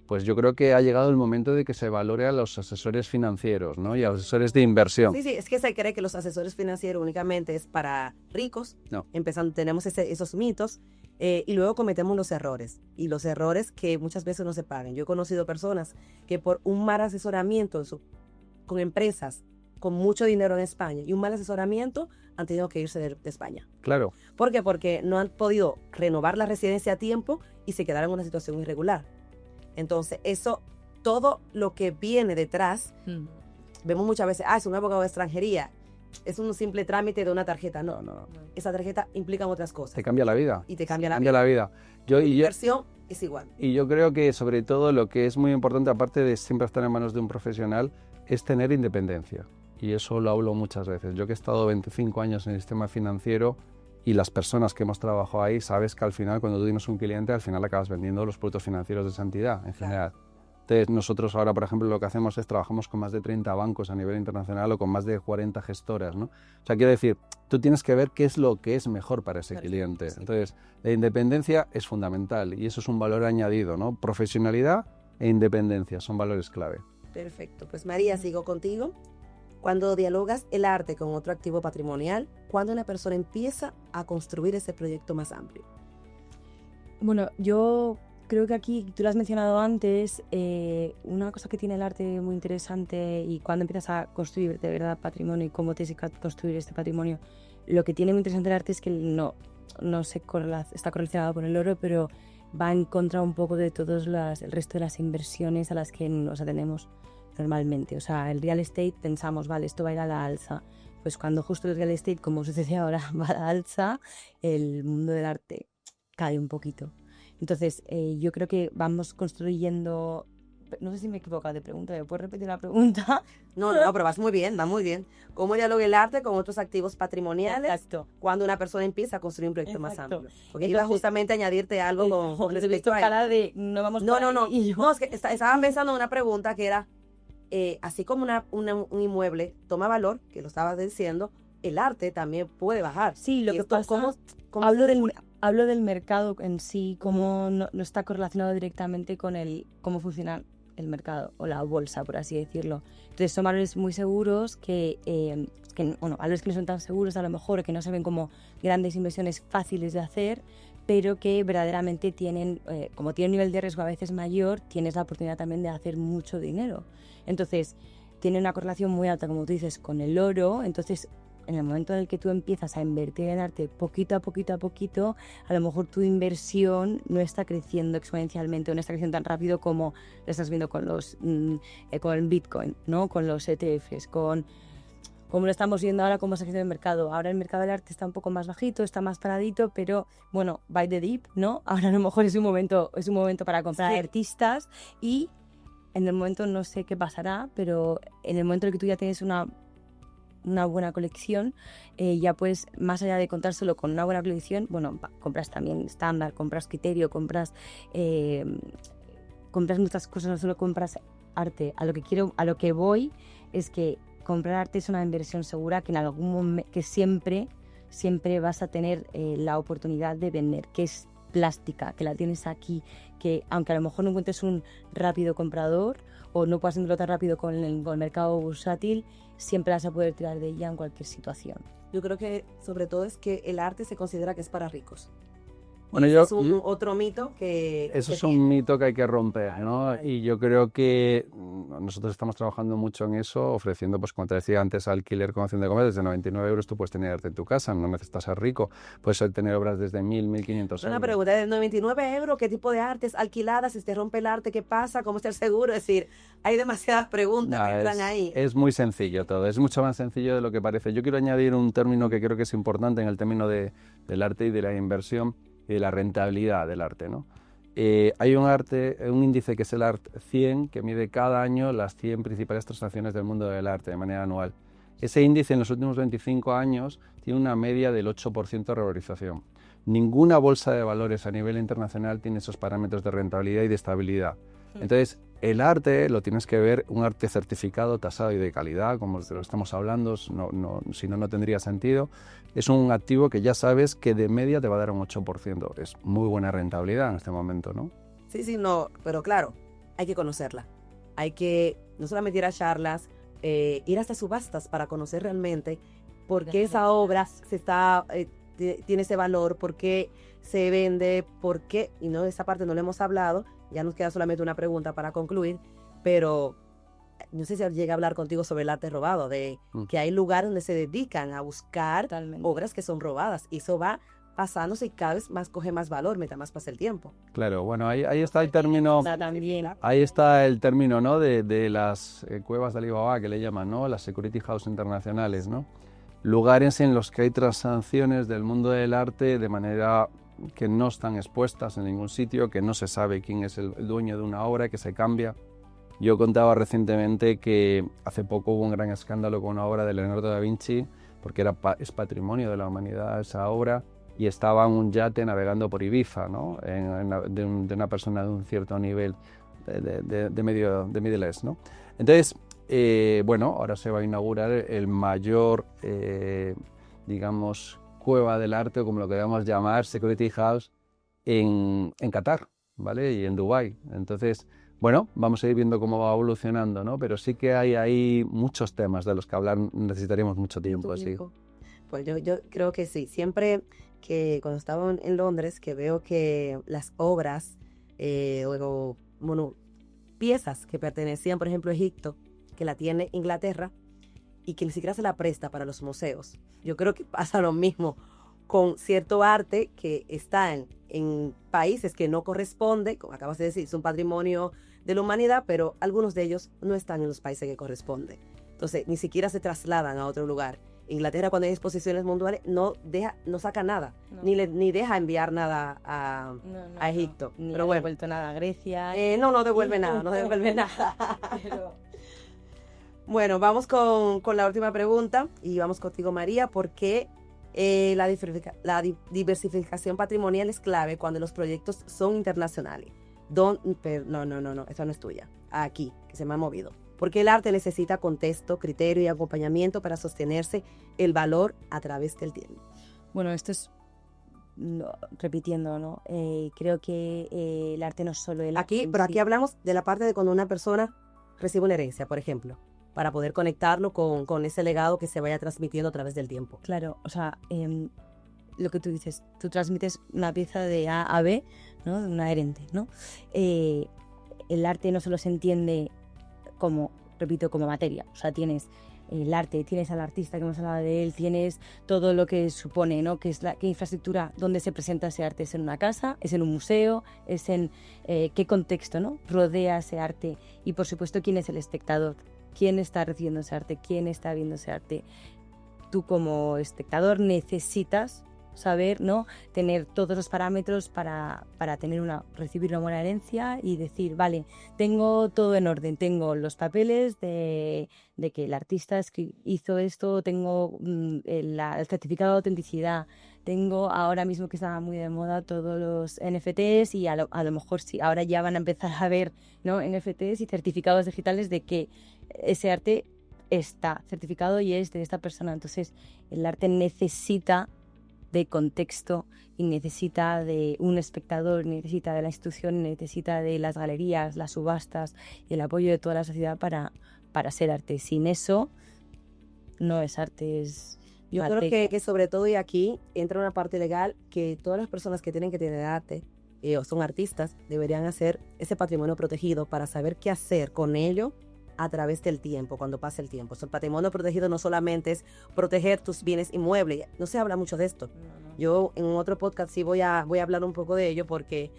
Pues yo creo que ha llegado el momento de que se valore a los asesores financieros, ¿no? Y a los asesores de inversión. Sí, es que se cree que los asesores financieros únicamente es para ricos. No. Empezando, tenemos esos mitos y luego cometemos los errores. Y los errores que muchas veces no se pagan. Yo he conocido personas que por un mal asesoramiento con empresas con mucho dinero en España y un mal asesoramiento han tenido que irse de España. Claro. ¿Por qué? Porque no han podido renovar la residencia a tiempo y se quedaron en una situación irregular. Entonces, eso, todo lo que viene detrás, vemos muchas veces, es un abogado de extranjería, es un simple trámite de una tarjeta. No. Esa tarjeta implica otras cosas. Te cambia la vida. Y te cambia la vida. Inversión es igual. Y yo creo que sobre todo lo que es muy importante, aparte de siempre estar en manos de un profesional, es tener independencia. Y eso lo hablo muchas veces. Yo que he estado 25 años en el sistema financiero y las personas que hemos trabajado ahí, sabes que al final, cuando tú tienes un cliente, al final acabas vendiendo los productos financieros de esa entidad, en general. Entonces, nosotros ahora, por ejemplo, lo que hacemos es trabajamos con más de 30 bancos a nivel internacional o con más de 40 gestoras, ¿no? O sea, quiero decir, tú tienes que ver qué es lo que es mejor para ese cliente. Sí. Entonces, la independencia es fundamental y eso es un valor añadido, ¿no? Profesionalidad e independencia son valores clave. Perfecto. Pues María, sigo contigo. Cuando dialogas el arte con otro activo patrimonial, ¿cuándo una persona empieza a construir ese proyecto más amplio? Bueno, yo creo que aquí, tú lo has mencionado antes, una cosa que tiene el arte muy interesante y cuando empiezas a construir de verdad patrimonio y cómo tienes que construir este patrimonio, lo que tiene muy interesante el arte es que no está correlacionado con el oro, pero va en contra un poco de todos el resto de las inversiones a las que nos atendemos normalmente. O sea, el real estate pensamos, vale, esto va a ir a la alza. Pues cuando justo el real estate, como sucede ahora, va a la alza, el mundo del arte cae un poquito. Entonces, yo creo que vamos construyendo... No sé si me he equivocado de pregunta, ¿me puedes repetir la pregunta? No, pero vas muy bien, va muy bien. ¿Cómo dialoga el arte con otros activos patrimoniales? Exacto. Cuando una persona empieza a construir un proyecto más Exacto. amplio. Porque iba justamente a añadirte algo con respecto a cara de no vamos No, por ahí, no. y yo- No, es que estaban pensando en una pregunta que era, así como un inmueble toma valor, que lo estabas diciendo, el arte también puede bajar. Sí, lo Y que esto, pasa... ¿cómo Hablo se- hablo del mercado en sí, cómo no está correlacionado directamente con cómo funciona el mercado o la bolsa, por así decirlo. Entonces son valores muy seguros valores que no son tan seguros a lo mejor, que no se ven como grandes inversiones fáciles de hacer, pero que verdaderamente tienen, como tienen un nivel de riesgo a veces mayor, tienes la oportunidad también de hacer mucho dinero. Entonces, tiene una correlación muy alta, como tú dices, con el oro. Entonces, en el momento en el que tú empiezas a invertir en arte poquito a poquito, a lo mejor tu inversión no está creciendo exponencialmente o no está creciendo tan rápido como lo estás viendo con con el Bitcoin, ¿no? Con los ETFs, como lo estamos viendo ahora, cómo está creciendo el mercado. Ahora el mercado del arte está un poco más bajito, está más paradito, pero bueno, buy the dip, ¿no? Ahora a lo mejor es un momento para comprar artistas y en el momento no sé qué pasará, pero en el momento en el que tú ya tienes una buena colección, ya pues más allá de contar solo con una buena colección, bueno, compras también estándar, compras criterio, compras muchas cosas, no solo compras arte. A lo que voy es que comprar arte es una inversión segura que en algún momento, que siempre vas a tener la oportunidad de vender, que es plástica, que la tienes aquí, que aunque a lo mejor no encuentres un rápido comprador o no puedas encontrarlo tan rápido con el mercado bursátil, siempre vas a poder tirar de ella en cualquier situación. Yo creo que sobre todo es que el arte se considera que es para ricos. Bueno, Es otro mito que... Eso que es un mito que hay que romper, ¿no? Y yo creo que nosotros estamos trabajando mucho en eso, ofreciendo, pues como te decía antes, alquiler con opción de comer. Desde 99 euros tú puedes tener arte en tu casa, no necesitas ser rico. Puedes tener obras desde 1.000, 1.500 Una euros. pregunta, de 99 euros, ¿qué tipo de artes alquiladas? Si te rompe el arte, ¿qué pasa? ¿Cómo está el seguro? Es decir, hay demasiadas preguntas No, que entran ahí. es muy sencillo todo, es mucho más sencillo de lo que parece. Yo quiero añadir un término que creo que es importante en el término del arte y de la inversión y de la rentabilidad del arte, ¿no? Hay un índice que es el ART 100, que mide cada año las 100 principales transacciones del mundo del arte de manera anual. Ese índice en los últimos 25 años tiene una media del 8% de revalorización. Ninguna bolsa de valores a nivel internacional tiene esos parámetros de rentabilidad y de estabilidad. Entonces, el arte lo tienes que ver, un arte certificado, tasado y de calidad, como de lo que estamos hablando, si no, no tendría sentido. Es un activo que ya sabes que de media te va a dar un 8%. Es muy buena rentabilidad en este momento, ¿no? Sí, no, pero claro, hay que conocerla. Hay que no solamente ir a charlas, ir hasta subastas para conocer realmente por qué esa obra tiene ese valor, por qué se vende, por qué, y no, esa parte no lo hemos hablado, ya nos queda solamente una pregunta para concluir, pero no sé si llega a hablar contigo sobre el arte robado, de que hay lugares donde se dedican a buscar obras que son robadas, y eso va pasándose y cada vez más coge más valor, mientras más pasa el tiempo. Claro, bueno, ahí está el término, ¿no? De las cuevas de Alibaba, que le llaman, ¿no? Las Security House internacionales, ¿no? Lugares en los que hay transacciones del mundo del arte de manera que no están expuestas en ningún sitio, que no se sabe quién es el dueño de una obra, que se cambia. Yo contaba recientemente que hace poco hubo un gran escándalo con una obra de Leonardo da Vinci, porque es patrimonio de la humanidad esa obra, y estaba en un yate navegando por Ibiza, ¿no? De una persona de un cierto nivel de Middle East, ¿no? Entonces, bueno, ahora se va a inaugurar el mayor, digamos, cueva del arte, o como lo queramos llamar, Security House, en Qatar, ¿vale? Y en Dubái. Entonces, bueno, vamos a ir viendo cómo va evolucionando, ¿no? Pero sí que hay ahí muchos temas de los que hablar necesitaríamos mucho tiempo, sí. Pues yo creo que sí. Siempre que cuando estaba en Londres, que veo que las obras piezas que pertenecían, por ejemplo, a Egipto, que la tiene Inglaterra y que ni siquiera se la presta para los museos. Yo creo que pasa lo mismo con cierto arte que está en países que no corresponde, como acabas de decir, es un patrimonio de la humanidad, pero algunos de ellos no están en los países que corresponde. Entonces, ni siquiera se trasladan a otro lugar. Inglaterra, cuando hay exposiciones mundiales, no saca nada, ni deja enviar nada a Egipto. Ni pero ha bueno, devuelto nada a Grecia. no devuelve nada, no devuelve nada. Bueno, vamos con la última pregunta y vamos contigo, María, porque la diversificación patrimonial es clave cuando los proyectos son internacionales. No, esa no es tuya. Aquí, que se me ha movido. Porque el arte necesita contexto, criterio y acompañamiento para sostenerse el valor a través del tiempo. Bueno, esto es, repitiendo, ¿no? Creo que el arte no es solo el arte. Pero aquí hablamos de la parte de cuando una persona recibe una herencia, por ejemplo, para poder conectarlo con ese legado que se vaya transmitiendo a través del tiempo. Claro, o sea, lo que tú dices, tú transmites una pieza de A a B, ¿no? De una herente, ¿no? El arte no solo se entiende como, repito, como materia. O sea, tienes el arte, tienes al artista que hemos hablado de él, tienes todo lo que supone, ¿no? ¿Qué infraestructura, dónde se presenta ese arte? ¿Es en una casa? ¿Es en un museo? ¿Es en qué contexto, ¿no? rodea ese arte? Y por supuesto, ¿quién es el espectador? ¿Quién está recibiendo ese arte? ¿Quién está viendo ese arte? Tú como espectador necesitas saber, ¿no? Tener todos los parámetros para recibir una buena herencia y decir, vale, tengo todo en orden, tengo los papeles de que el artista hizo esto, tengo el certificado de autenticidad, tengo ahora mismo que está muy de moda todos los NFTs y a lo mejor sí, ahora ya van a empezar a ver, ¿no? NFTs y certificados digitales de que ese arte está certificado y es de esta persona. Entonces, el arte necesita de contexto y necesita de un espectador, necesita de la institución, necesita de las galerías, las subastas y el apoyo de toda la sociedad para ser arte. Sin eso no es arte, Yo creo que sobre todo y aquí entra una parte legal que todas las personas que tienen que tener arte o son artistas deberían hacer ese patrimonio protegido para saber qué hacer con ello a través del tiempo, cuando pase el tiempo. El patrimonio protegido no solamente es proteger tus bienes inmuebles, no se habla mucho de esto. Yo en otro podcast sí voy a hablar un poco de ello porque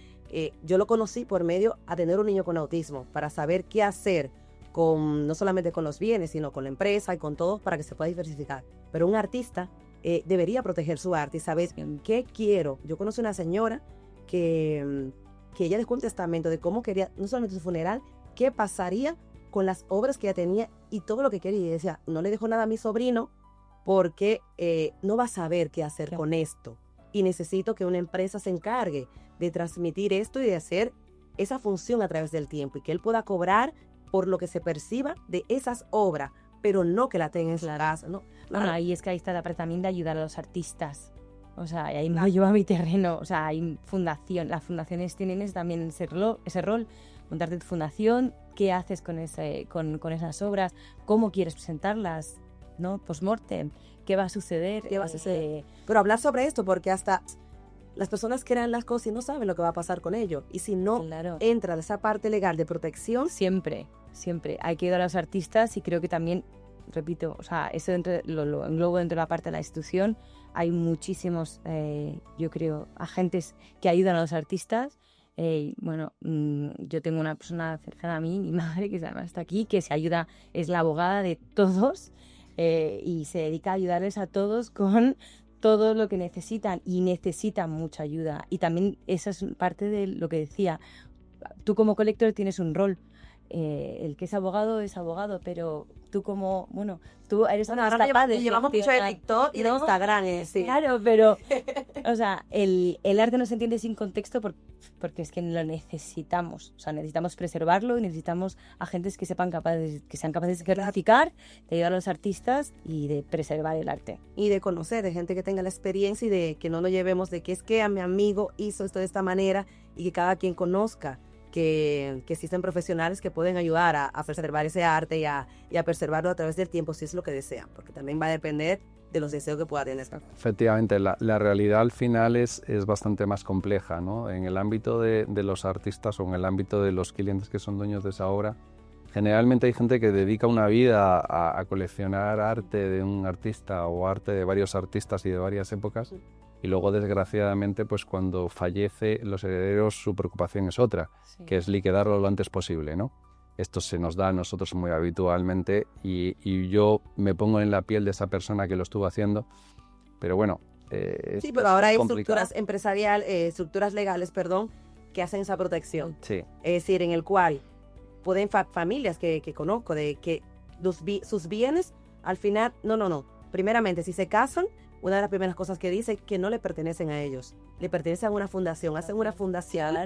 yo lo conocí por medio a tener un niño con autismo, para saber qué hacer no solamente con los bienes, sino con la empresa y con todo para que se pueda diversificar. Pero un artista debería proteger su arte y saber qué quiero. Yo conocí una señora que ella dejó un testamento de cómo quería, no solamente su funeral, qué pasaría con las obras que ella tenía y todo lo que quería. Y decía, no le dejo nada a mi sobrino porque no va a saber qué hacer con esto. Y necesito que una empresa se encargue de transmitir esto y de hacer esa función a través del tiempo y que él pueda cobrar por lo que se perciba de esas obras, pero no que la tenga en su casa, ¿no? Bueno, ahí es que ahí está la parte también de ayudar a los artistas. O sea, y ahí me lleva a mi terreno. O sea, hay fundación. Las fundaciones tienen también ese rol, montarte tu fundación, qué haces con esas obras, cómo quieres presentarlas, ¿no? Post-mortem, qué va a suceder. Pero hablar sobre esto, porque hasta las personas crean las cosas y no saben lo que va a pasar con ello. Y si no entra esa parte legal de protección... Siempre hay que ayudar a los artistas y creo que también, repito, o sea, eso lo englobo dentro de la parte de la institución. Hay muchísimos, yo creo, agentes que ayudan a los artistas. Yo tengo una persona cercana a mí, mi madre, que además está aquí, que se ayuda, es la abogada de todos y se dedica a ayudarles a todos con todo lo que necesitan y necesitan mucha ayuda. Y también esa es parte de lo que decía, tú como colector tienes un rol. El que es abogado, pero tú tú eres capaz de... Llevamos mucho de TikTok y de Instagram, sí. Claro, pero, o sea, el arte no se entiende sin contexto porque es que lo necesitamos. O sea, necesitamos preservarlo y necesitamos agentes que sean capaces de certificar, de ayudar a los artistas y de preservar el arte. Y de conocer, de gente que tenga la experiencia y de que no nos llevemos de que es que a mi amigo hizo esto de esta manera y que cada quien conozca que existen profesionales que pueden ayudar a preservar ese arte y a preservarlo a través del tiempo si es lo que desean, porque también va a depender de los deseos que pueda tener. Efectivamente, la realidad al final es bastante más compleja, ¿no? En el ámbito de los artistas o en el ámbito de los clientes que son dueños de esa obra, generalmente hay gente que dedica una vida a coleccionar arte de un artista o arte de varios artistas y de varias épocas. Y luego, desgraciadamente, pues cuando fallece los herederos, su preocupación es otra, que es liquidarlo lo antes posible, ¿no? Esto se nos da a nosotros muy habitualmente y yo me pongo en la piel de esa persona que lo estuvo haciendo, pero bueno... sí, pero ahora hay estructuras legales, que hacen esa protección. Sí. Es decir, en el cual pueden familias que conozco, de que sus bienes, al final, no. Primeramente, si se casan, una de las primeras cosas que dice es que no le pertenecen a ellos, le pertenecen a una fundación, hacen una fundación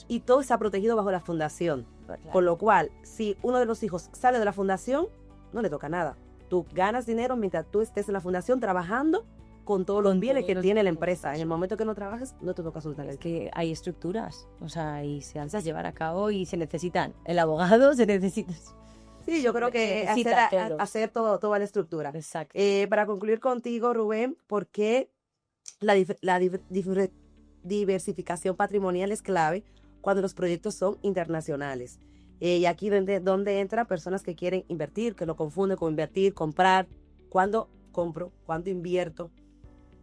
y todo está protegido bajo la fundación. Claro. Con lo cual, si uno de los hijos sale de la fundación, no le toca nada. Tú ganas dinero mientras tú estés en la fundación trabajando con todos los bienes que tiene la empresa. En el momento que no trabajes, no te toca absolutamente. Es que hay estructuras, o sea, y se han de llevar a cabo y se necesitan. El abogado se necesita... Sí, yo creo que hacer toda la estructura. Exacto. Para concluir contigo, Rubén, ¿por qué la diversificación patrimonial es clave cuando los proyectos son internacionales? Y aquí donde entran personas que quieren invertir, que lo confunden con invertir, comprar. ¿Cuándo compro? ¿Cuándo invierto?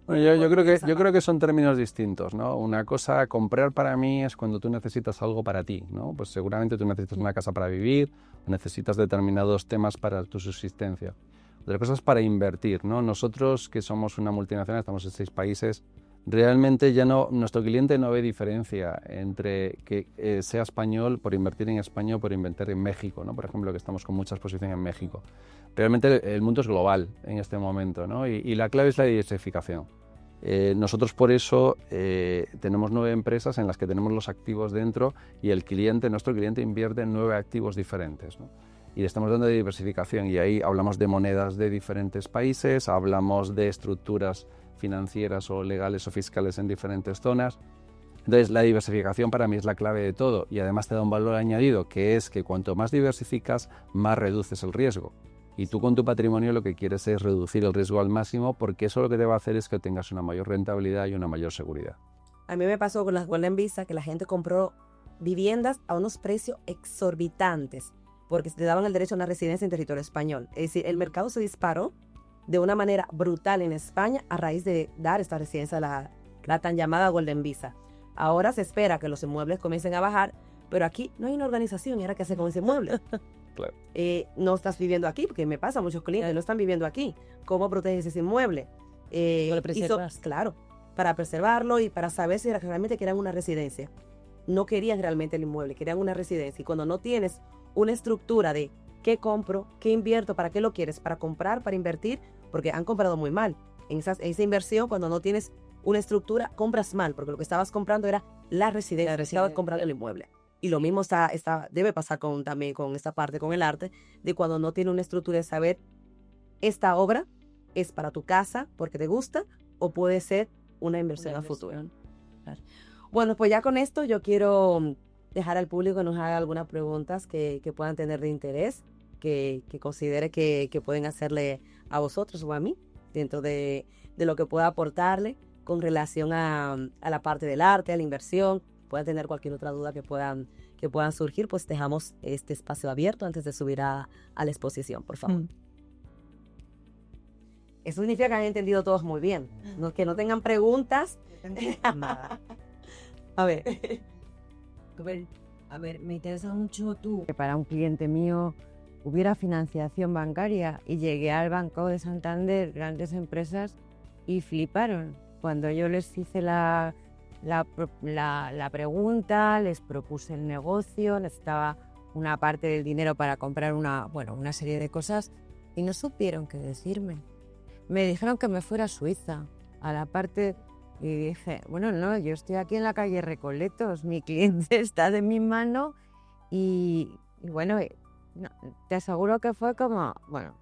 Bueno, yo creo que son términos distintos, ¿no? Una cosa, comprar para mí es cuando tú necesitas algo para ti, ¿no? Pues seguramente tú necesitas una casa para vivir, necesitas determinados temas para tu subsistencia. Otra cosa es para invertir, ¿no? Nosotros, que somos una multinacional, estamos en 6 países, realmente nuestro cliente no ve diferencia entre que sea español por invertir en España o por invertir en México, ¿no? Por ejemplo, que estamos con mucha exposición en México. Realmente el mundo es global en este momento, ¿no? Y la clave es la diversificación. Nosotros por eso tenemos 9 empresas en las que tenemos los activos dentro y nuestro cliente invierte en 9 activos diferentes, ¿no? Y le estamos dando de diversificación y ahí hablamos de monedas de diferentes países, hablamos de estructuras financieras o legales o fiscales en diferentes zonas. Entonces la diversificación para mí es la clave de todo y además te da un valor añadido, que es que cuanto más diversificas, más reduces el riesgo. Y tú con tu patrimonio lo que quieres es reducir el riesgo al máximo, porque eso lo que te va a hacer es que tengas una mayor rentabilidad y una mayor seguridad. A mí me pasó con las Golden Visa que la gente compró viviendas a unos precios exorbitantes porque te daban el derecho a una residencia en territorio español. Es decir, el mercado se disparó de una manera brutal en España a raíz de dar esta residencia, la tan llamada Golden Visa. Ahora se espera que los inmuebles comiencen a bajar, pero aquí no hay una organización y ahora qué hacer con ese inmueble. Claro. No estás viviendo aquí, porque me pasa, muchos clientes no están viviendo aquí. ¿Cómo proteges ese inmueble? ¿Cómo lo preservas? Claro, para preservarlo y para saber si realmente querían una residencia. No querían realmente el inmueble, querían una residencia. Y cuando no tienes una estructura de qué compro, qué invierto, para qué lo quieres, para comprar, para invertir, porque han comprado muy mal. En esa inversión, cuando no tienes una estructura, compras mal, porque lo que estabas comprando era la residencia, estabas comprando el inmueble. Y lo mismo debe pasar también con esta parte, con el arte, de cuando no tiene una estructura de saber, esta obra es para tu casa porque te gusta o puede ser una inversión a futuro. Claro. Bueno, pues ya con esto yo quiero dejar al público que nos haga algunas preguntas que puedan tener de interés, que considere que pueden hacerle a vosotros o a mí, dentro de lo que pueda aportarle con relación a la parte del arte, a la inversión. Puedan tener cualquier otra duda que puedan surgir, pues dejamos este espacio abierto antes de subir a la exposición, por favor. Eso significa que han entendido todos muy bien. Que no tengan preguntas. A ver. A ver, me interesa mucho que para un cliente mío hubiera financiación bancaria y llegué al Banco de Santander, grandes empresas, y fliparon. Cuando yo les hice la pregunta, les propuse el negocio, necesitaba una parte del dinero para comprar una serie de cosas y no supieron qué decirme. Me dijeron que me fuera a Suiza, a la parte, y dije, bueno, no, yo estoy aquí en la calle Recoletos, mi cliente está de mi mano y bueno, no, te aseguro que fue como, bueno,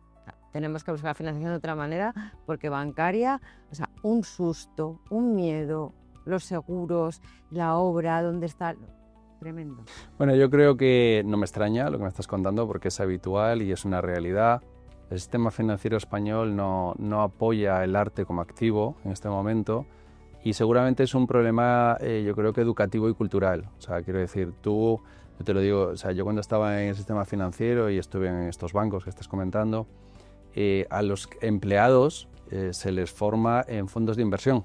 tenemos que buscar financiación de otra manera porque bancaria, o sea, un susto, un miedo, los seguros, la obra, ¿dónde está? Tremendo. Bueno, yo creo que no me extraña lo que me estás contando porque es habitual y es una realidad. El sistema financiero español no apoya el arte como activo en este momento y seguramente es un problema, yo creo que educativo y cultural. O sea, quiero decir, yo te lo digo, o sea, yo cuando estaba en el sistema financiero y estuve en estos bancos que estás comentando, a los empleados se les forma en fondos de inversión,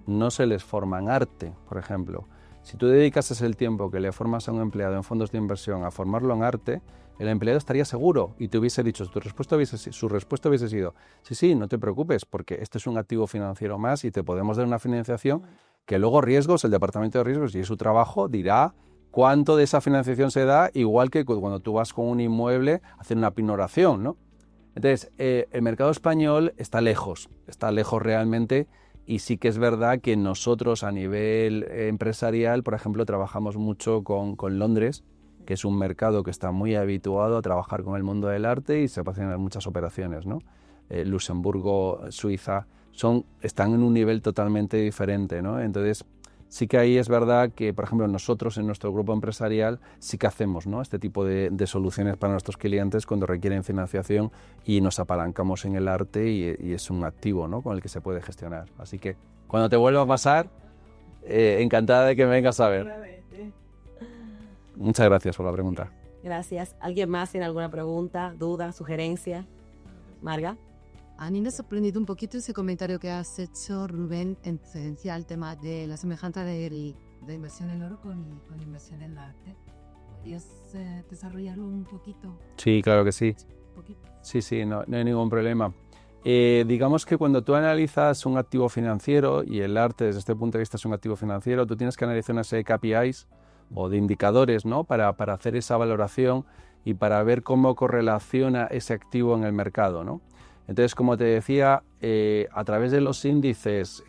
no se les forma en arte, por ejemplo. Si tú dedicases el tiempo que le formas a un empleado en fondos de inversión a formarlo en arte, el empleado estaría seguro y te hubiese dicho, su respuesta hubiese sido, sí, no te preocupes, porque este es un activo financiero más y te podemos dar una financiación que luego riesgos, el departamento de riesgos y su trabajo dirá cuánto de esa financiación se da, igual que cuando tú vas con un inmueble a hacer una pinoración, ¿no? Entonces, el mercado español está lejos realmente. Y sí que es verdad que nosotros a nivel empresarial, por ejemplo, trabajamos mucho con Londres, que es un mercado que está muy habituado a trabajar con el mundo del arte y se pueden hacer muchas operaciones, ¿no? Luxemburgo, Suiza, están en un nivel totalmente diferente, ¿no? Entonces, sí que ahí es verdad que, por ejemplo, nosotros en nuestro grupo empresarial sí que hacemos, ¿no?, este tipo de soluciones para nuestros clientes cuando requieren financiación y nos apalancamos en el arte y es un activo, ¿no?, con el que se puede gestionar. Así que cuando te vuelva a pasar, encantada de que me vengas a ver. Muchas gracias por la pregunta. Gracias. ¿Alguien más tiene alguna pregunta, duda, sugerencia? Marga. A mí me ha sorprendido un poquito ese comentario que has hecho, Rubén, en referencia al tema de la semejanza de inversión en oro con inversión en el arte. ¿Podrías desarrollarlo un poquito? Sí, claro que sí. ¿Poquito? Sí, no hay ningún problema. Digamos que cuando tú analizas un activo financiero, y el arte desde este punto de vista es un activo financiero, tú tienes que analizar una serie de KPIs o de indicadores, ¿no?, para hacer esa valoración y para ver cómo correlaciona ese activo en el mercado, ¿no? Entonces, como te decía, a través de los índices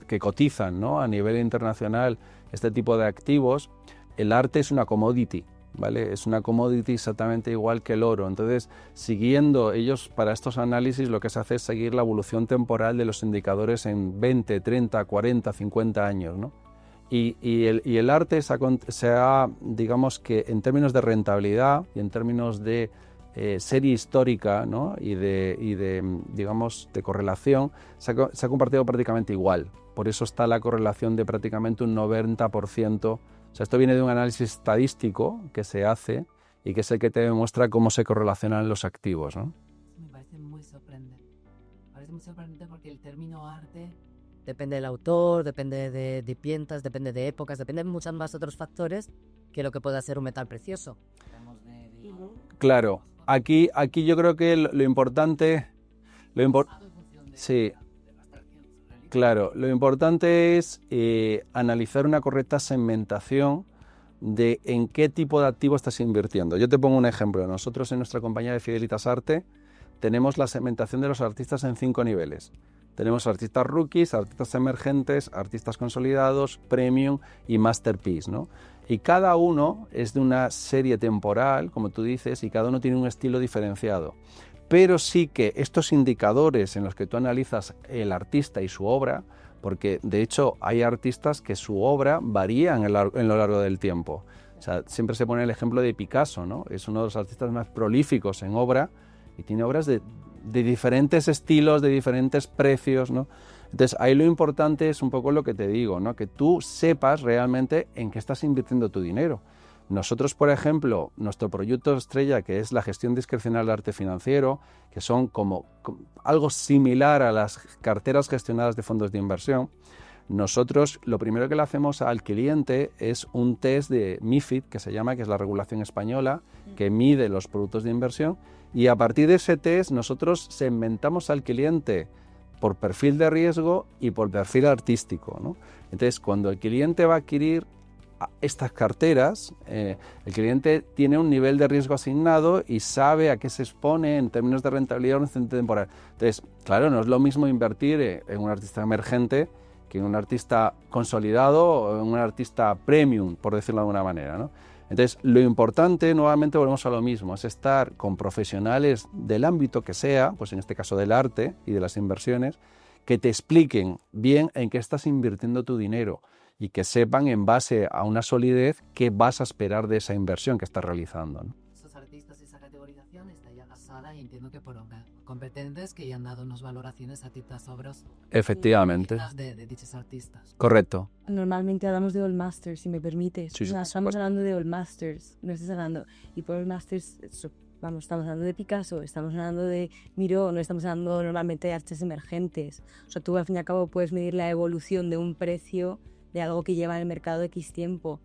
que cotizan, ¿no?, a nivel internacional este tipo de activos, el arte es una commodity, ¿vale? Es una commodity exactamente igual que el oro. Entonces, siguiendo ellos para estos análisis, lo que se hace es seguir la evolución temporal de los indicadores en 20, 30, 40, 50 años, ¿no? Y el arte digamos que en términos de rentabilidad y en términos de serie histórica, ¿no? y de, digamos, de correlación, se ha compartido prácticamente igual. Por eso está la correlación de prácticamente un 90%. O sea, esto viene de un análisis estadístico que se hace y que es el que te demuestra cómo se correlacionan los activos, ¿no? Me parece muy sorprendente. Me parece muy sorprendente porque el término arte depende del autor, depende de piezas, depende de épocas, depende de muchos más otros factores que lo que pueda ser un metal precioso. Claro, aquí yo creo que lo importante... Sí, claro, lo importante es analizar una correcta segmentación de en qué tipo de activo estás invirtiendo. Yo te pongo un ejemplo. Nosotros en nuestra compañía de Fidelitas Arte tenemos la segmentación de los artistas en 5 niveles. Tenemos artistas rookies, artistas emergentes, artistas consolidados, premium y masterpiece, ¿no? Y cada uno es de una serie temporal, como tú dices, y cada uno tiene un estilo diferenciado. Pero sí que estos indicadores en los que tú analizas el artista y su obra, porque de hecho hay artistas que su obra varía en lo largo del tiempo. O sea, siempre se pone el ejemplo de Picasso, ¿no? Es uno de los artistas más prolíficos en obra y tiene obras de diferentes estilos, de diferentes precios, ¿no? Entonces, ahí lo importante es un poco lo que te digo, ¿no? Que tú sepas realmente en qué estás invirtiendo tu dinero. Nosotros, por ejemplo, nuestro proyecto estrella, que es la gestión discrecional de arte financiero, que son como algo similar a las carteras gestionadas de fondos de inversión, nosotros lo primero que le hacemos al cliente es un test de MiFID, que se llama, que es la regulación española, que mide los productos de inversión, y a partir de ese test nosotros segmentamos al cliente por perfil de riesgo y por perfil artístico, ¿no? Entonces, cuando el cliente va a adquirir estas carteras, el cliente tiene un nivel de riesgo asignado y sabe a qué se expone en términos de rentabilidad o en temporal. Entonces, claro, no es lo mismo invertir en un artista emergente que en un artista consolidado o en un artista premium, por decirlo de alguna manera, ¿no? Entonces, lo importante, nuevamente volvemos a lo mismo, es estar con profesionales del ámbito que sea, pues en este caso del arte y de las inversiones, que te expliquen bien en qué estás invirtiendo tu dinero y que sepan en base a una solidez qué vas a esperar de esa inversión que estás realizando, ¿no? Esos artistas, esa categorización está ya basada y entiendo que por competentes que ya han dado unas valoraciones a ciertas obras. Efectivamente. De dichos artistas. Correcto. Normalmente hablamos de All Masters, si me permites. Sí, sí. O sea, estamos hablando de All Masters, no estás hablando. Y por All Masters, estamos hablando de Picasso, estamos hablando de Miró, no estamos hablando normalmente de artes emergentes. O sea, tú al fin y al cabo puedes medir la evolución de un precio de algo que lleva en el mercado X tiempo.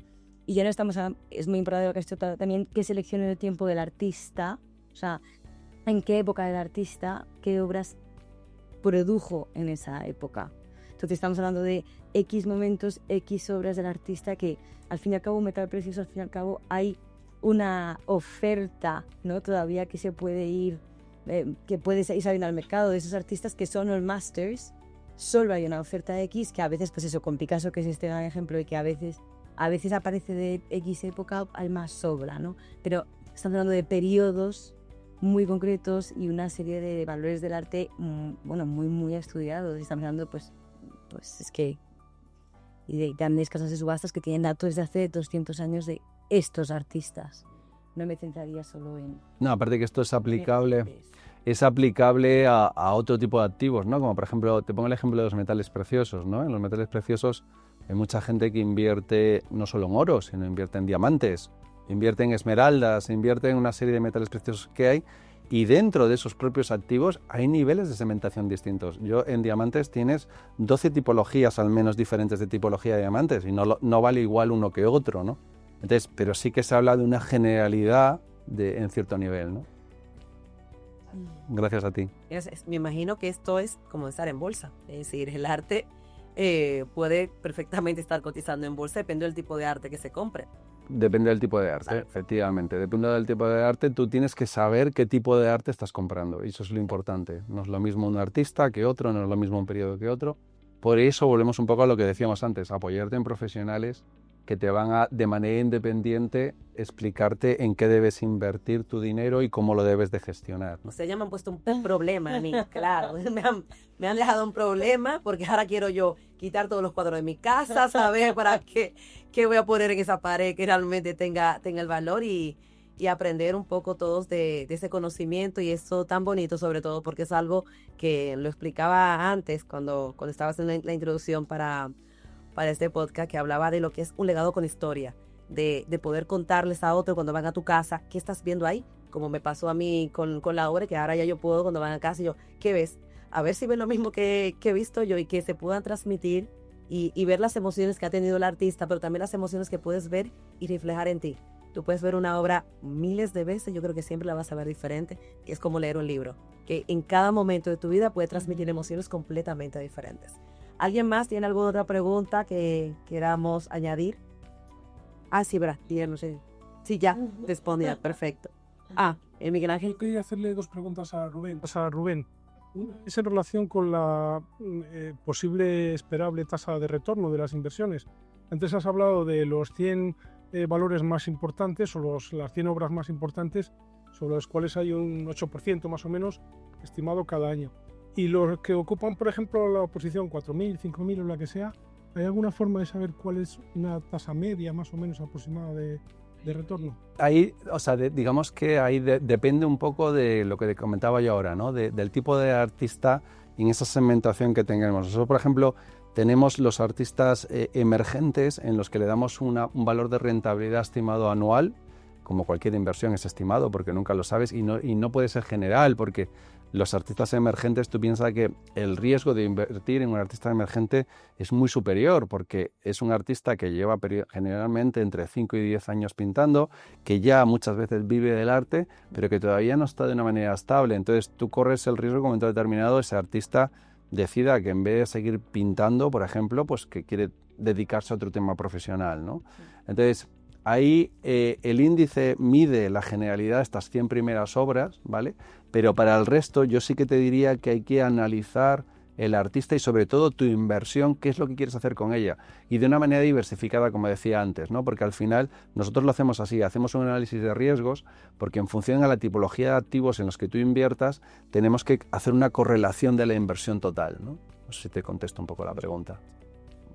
Y ya no estamos hablando, es muy importante lo que has dicho también, qué seleccione el tiempo del artista, o sea, en qué época del artista, qué obras produjo en esa época. Entonces estamos hablando de X momentos, X obras del artista que al fin y al cabo, un metal precioso, al fin y al cabo hay una oferta, ¿no? Todavía que se puede ir, que puede ir saliendo al mercado de esos artistas que son All Masters. Solo hay una oferta X que a veces, pues eso, con Picasso, que es este gran ejemplo, y que a veces aparece de X época, hay más sobra, ¿no? Pero estamos hablando de periodos muy concretos y una serie de valores del arte, bueno, muy, muy estudiados. Estamos hablando, pues es que, y de grandes casas de subastas que tienen datos desde hace 200 años de estos artistas. No me centraría solo en... No, aparte que esto es aplicable a otro tipo de activos, ¿no? Como por ejemplo, te pongo el ejemplo de los metales preciosos, ¿no? En los metales preciosos hay mucha gente que invierte no solo en oro, sino invierte en diamantes, invierte en esmeraldas, invierte en una serie de metales preciosos que hay, y dentro de esos propios activos hay niveles de segmentación distintos. En diamantes tienes 12 tipologías al menos diferentes de tipología de diamantes y no vale igual uno que otro, ¿no? Entonces, pero sí que se habla de una generalidad en cierto nivel, ¿no? Gracias a ti. Me imagino que esto es como estar en bolsa, es decir, el arte puede perfectamente estar cotizando en bolsa, depende del tipo de arte que se compre. Depende del tipo de arte, efectivamente. Depende del tipo de arte, tú tienes que saber qué tipo de arte estás comprando. Y eso es lo importante. No es lo mismo un artista que otro, no es lo mismo un periodo que otro. Por eso volvemos un poco a lo que decíamos antes, apoyarte en profesionales que te van a, de manera independiente, explicarte en qué debes invertir tu dinero y cómo lo debes de gestionar, ¿no? O sea, ya me han puesto un problema a mí, claro. Me han dejado un problema porque ahora quiero yo quitar todos los cuadros de mi casa, saber para qué voy a poner en esa pared que realmente tenga el valor y y aprender un poco todos de ese conocimiento y eso tan bonito, sobre todo porque es algo que lo explicaba antes cuando estabas en la introducción para este podcast, que hablaba de lo que es un legado con historia, de poder contarles a otro cuando van a tu casa qué estás viendo ahí, como me pasó a mí con la obra, que ahora ya yo puedo cuando van a casa y yo, ¿qué ves? A ver si ven lo mismo que he visto yo y que se puedan transmitir y ver las emociones que ha tenido el artista, pero también las emociones que puedes ver y reflejar en ti. Tú puedes ver una obra miles de veces, yo creo que siempre la vas a ver diferente, y es como leer un libro, que en cada momento de tu vida puede transmitir emociones completamente diferentes. ¿Alguien más tiene alguna otra pregunta que queramos añadir? Ah, sí, verdad, no sé. Sí, ya, respondía, perfecto. Miguel Ángel. Yo quería hacerle 2 preguntas a Rubén. Una es en relación con la posible esperable tasa de retorno de las inversiones. Antes has hablado de los 100 valores más importantes o las 100 obras más importantes sobre las cuales hay un 8% más o menos estimado cada año. Y los que ocupan, por ejemplo, la posición 4.000, 5.000 o la que sea, ¿hay alguna forma de saber cuál es una tasa media más o menos aproximada de retorno? Ahí, digamos que ahí depende un poco de lo que te comentaba yo ahora, ¿no? Del tipo de artista en esa segmentación que tengamos. Nosotros, por ejemplo, tenemos los artistas emergentes en los que le damos un valor de rentabilidad estimado anual, como cualquier inversión es estimado porque nunca lo sabes y no puede ser general porque los artistas emergentes, tú piensas que el riesgo de invertir en un artista emergente es muy superior porque es un artista que lleva generalmente entre 5 y 10 años pintando, que ya muchas veces vive del arte, pero que todavía no está de una manera estable. Entonces tú corres el riesgo que en un momento determinado ese artista decida que en vez de seguir pintando, por ejemplo, pues que quiere dedicarse a otro tema profesional, ¿no? Entonces, ahí el índice mide la generalidad de estas 100 primeras obras, ¿vale? Pero para el resto yo sí que te diría que hay que analizar el artista y sobre todo tu inversión, qué es lo que quieres hacer con ella. Y de una manera diversificada, como decía antes, ¿no? Porque al final nosotros lo hacemos así, hacemos un análisis de riesgos, porque en función a la tipología de activos en los que tú inviertas, tenemos que hacer una correlación de la inversión total, ¿no? No sé si te contesto un poco la pregunta.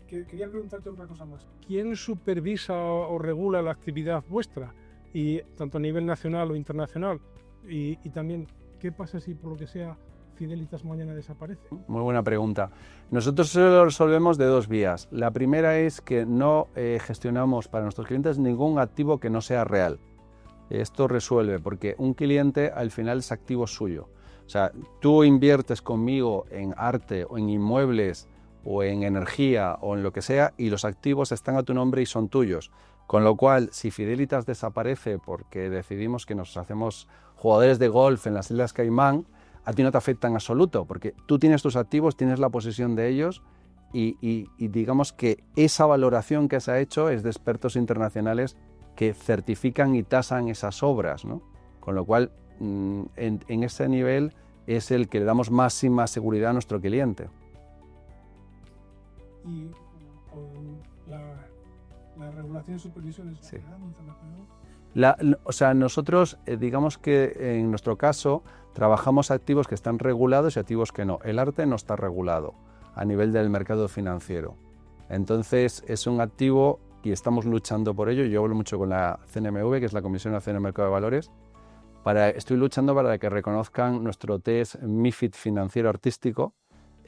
Quería preguntarte otra cosa más. ¿Quién supervisa o regula la actividad vuestra? Y tanto a nivel nacional o internacional. Y también, ¿qué pasa si por lo que sea Fidelitas mañana desaparece? Muy buena pregunta. Nosotros lo resolvemos de 2 vías. La primera es que no gestionamos para nuestros clientes ningún activo que no sea real. Esto resuelve porque un cliente al final es activo suyo. O sea, tú inviertes conmigo en arte o en inmuebles o en energía o en lo que sea y los activos están a tu nombre y son tuyos. Con lo cual, si Fidelitas desaparece porque decidimos que nos hacemos jugadores de golf en las Islas Caimán, a ti no te afecta en absoluto, porque tú tienes tus activos, tienes la posesión de ellos y digamos que esa valoración que se ha hecho es de expertos internacionales que certifican y tasan esas obras, ¿no? Con lo cual, en ese nivel es el que le damos máxima seguridad a nuestro cliente. Y con la regulación y supervisión es Sí. internacional. Nosotros, digamos que en nuestro caso, trabajamos activos que están regulados y activos que no. El arte no está regulado a nivel del mercado financiero. Entonces, es un activo y estamos luchando por ello. Yo hablo mucho con la CNMV, que es la Comisión Nacional del Mercado de Valores. Estoy luchando para que reconozcan nuestro test MiFID financiero artístico.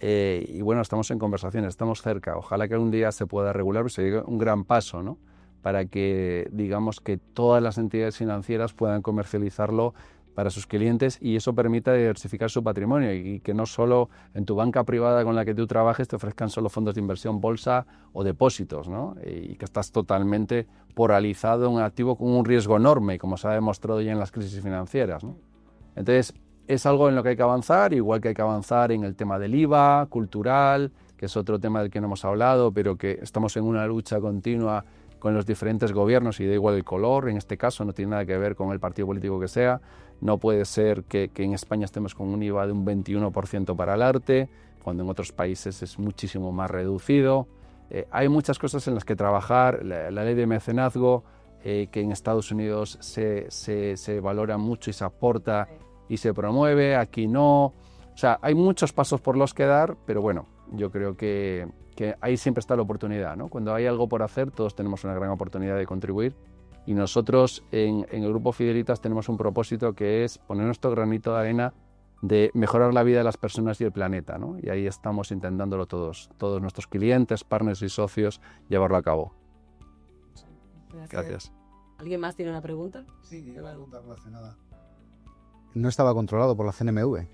Y bueno, estamos en conversaciones, estamos cerca. Ojalá que algún día se pueda regular, pues sería un gran paso, ¿no? Para que, digamos, que todas las entidades financieras puedan comercializarlo para sus clientes y eso permita diversificar su patrimonio y que no solo en tu banca privada con la que tú trabajes te ofrezcan solo fondos de inversión, bolsa o depósitos, ¿no? Y que estás totalmente polarizado en un activo con un riesgo enorme, como se ha demostrado ya en las crisis financieras, ¿no? Entonces, es algo en lo que hay que avanzar, igual que hay que avanzar en el tema del IVA, cultural, que es otro tema del que no hemos hablado, pero que estamos en una lucha continua con los diferentes gobiernos y da igual el color, en este caso no tiene nada que ver con el partido político que sea. No puede ser que en España estemos con un IVA de un 21% para el arte, cuando en otros países es muchísimo más reducido. Hay muchas cosas en las que trabajar, la ley de mecenazgo, que en Estados Unidos se valora mucho y se aporta y se promueve, aquí no. O sea, hay muchos pasos por los que dar, pero bueno, yo creo que ahí siempre está la oportunidad, ¿no? Cuando hay algo por hacer, todos tenemos una gran oportunidad de contribuir Y nosotros en el Grupo Fidelitas tenemos un propósito que es poner nuestro granito de arena de mejorar la vida de las personas y el planeta, ¿no? Y ahí estamos intentándolo todos nuestros clientes, partners y socios, llevarlo a cabo. Gracias. ¿Alguien más tiene una pregunta? Sí, una pregunta relacionada. No estaba controlado por la CNMV.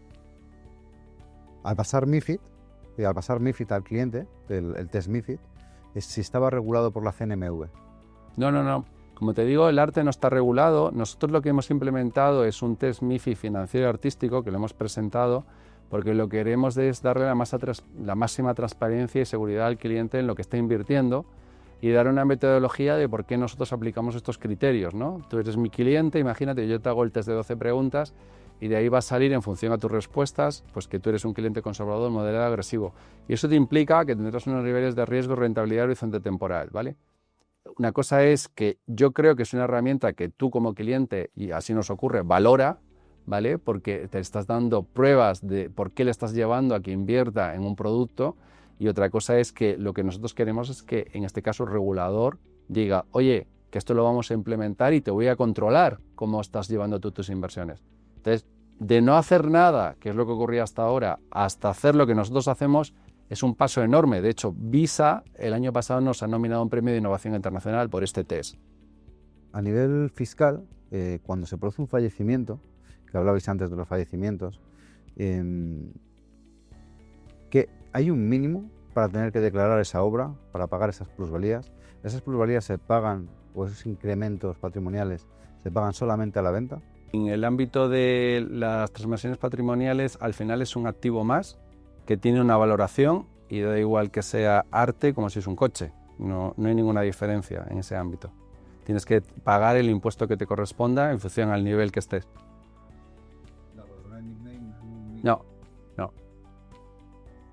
Al pasar MiFID al cliente, el test MiFID, si estaba regulado por la CNMV. No. Como te digo, el arte no está regulado. Nosotros lo que hemos implementado es un test MiFID financiero y artístico que lo hemos presentado porque lo que queremos es darle la máxima transparencia y seguridad al cliente en lo que está invirtiendo y dar una metodología de por qué nosotros aplicamos estos criterios, ¿no? Tú eres mi cliente, imagínate, yo te hago el test de 12 preguntas y de ahí va a salir en función a tus respuestas, pues que tú eres un cliente conservador, moderado, agresivo. Y eso te implica que tendrás unos niveles de riesgo, rentabilidad y horizonte temporal, ¿vale? Una cosa es que yo creo que es una herramienta que tú como cliente, y así nos ocurre, valora, ¿vale? Porque te estás dando pruebas de por qué le estás llevando a que invierta en un producto. Y otra cosa es que lo que nosotros queremos es que, en este caso, el regulador diga, oye, que esto lo vamos a implementar y te voy a controlar cómo estás llevando tú tus inversiones. Entonces, de no hacer nada, que es lo que ocurría hasta ahora, hasta hacer lo que nosotros hacemos, es un paso enorme. De hecho, Visa el año pasado nos ha nominado un premio de innovación internacional por este test. A nivel fiscal, cuando se produce un fallecimiento, que hablabais antes de los fallecimientos, que hay un mínimo para tener que declarar esa obra, para pagar esas plusvalías. ¿Esas plusvalías se pagan, o esos incrementos patrimoniales, se pagan solamente a la venta? En el ámbito de las transmisiones patrimoniales, al final es un activo más que tiene una valoración y da igual que sea arte como si es un coche. No hay ninguna diferencia en ese ámbito. Tienes que pagar el impuesto que te corresponda en función al nivel que estés. No.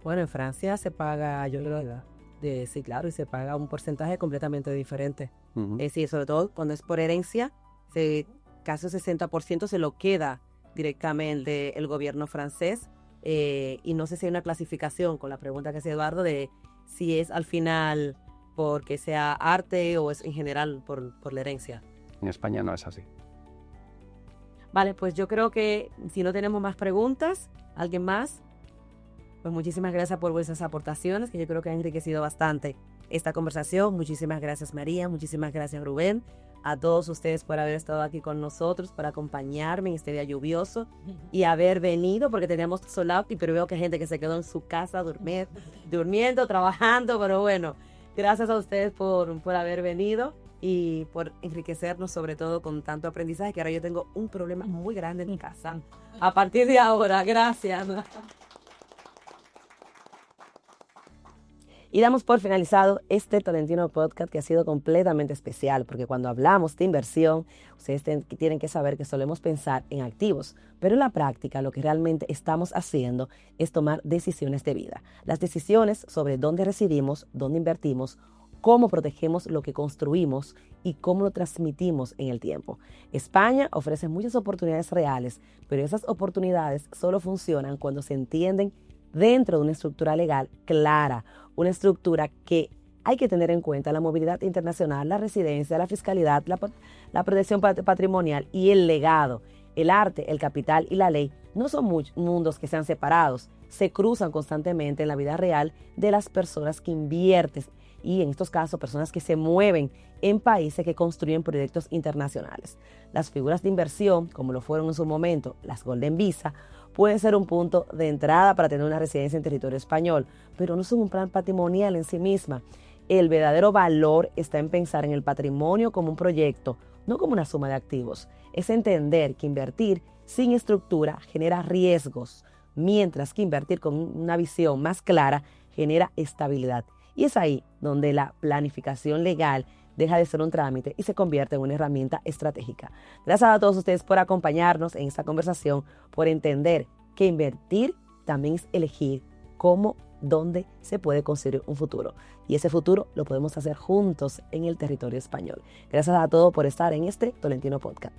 Bueno, en Francia se paga, yo creo, sí, claro, y se paga un porcentaje completamente diferente. Uh-huh. Es decir, sobre todo cuando es por herencia, casi el 60% se lo queda directamente el gobierno francés. Y no sé si hay una clasificación con la pregunta que hace Eduardo de si es al final porque sea arte o es en general por la herencia. En España no es así. Vale, pues yo creo que si no tenemos más preguntas, ¿alguien más? Pues muchísimas gracias por vuestras aportaciones, que yo creo que han enriquecido bastante esta conversación. Muchísimas gracias, María, muchísimas gracias, Rubén. A todos ustedes por haber estado aquí con nosotros, por acompañarme en este día lluvioso y haber venido, porque teníamos sol out, pero veo que hay gente que se quedó en su casa durmiendo, trabajando, pero bueno, gracias a ustedes por haber venido y por enriquecernos sobre todo con tanto aprendizaje, que ahora yo tengo un problema muy grande en mi casa. A partir de ahora, gracias. Y damos por finalizado este Tolentino Podcast, que ha sido completamente especial, porque cuando hablamos de inversión, ustedes tienen que saber que solemos pensar en activos, pero en la práctica lo que realmente estamos haciendo es tomar decisiones de vida. Las decisiones sobre dónde residimos, dónde invertimos, cómo protegemos lo que construimos y cómo lo transmitimos en el tiempo. España ofrece muchas oportunidades reales, pero esas oportunidades solo funcionan cuando se entienden dentro de una estructura legal clara, una estructura que hay que tener en cuenta: la movilidad internacional, la residencia, la fiscalidad, la protección patrimonial y el legado. El arte, el capital y la ley no son mundos que sean separados, se cruzan constantemente en la vida real de las personas que invierten y, en estos casos, personas que se mueven en países que construyen proyectos internacionales. Las figuras de inversión, como lo fueron en su momento las Golden Visa, pueden ser un punto de entrada para tener una residencia en territorio español, pero no son un plan patrimonial en sí misma. El verdadero valor está en pensar en el patrimonio como un proyecto, no como una suma de activos. Es entender que invertir sin estructura genera riesgos, mientras que invertir con una visión más clara genera estabilidad. Y es ahí donde la planificación legal deja de ser un trámite y se convierte en una herramienta estratégica. Gracias a todos ustedes por acompañarnos en esta conversación, por entender que invertir también es elegir cómo, dónde se puede construir un futuro. Y ese futuro lo podemos hacer juntos en el territorio español. Gracias a todos por estar en este Tolentino Podcast.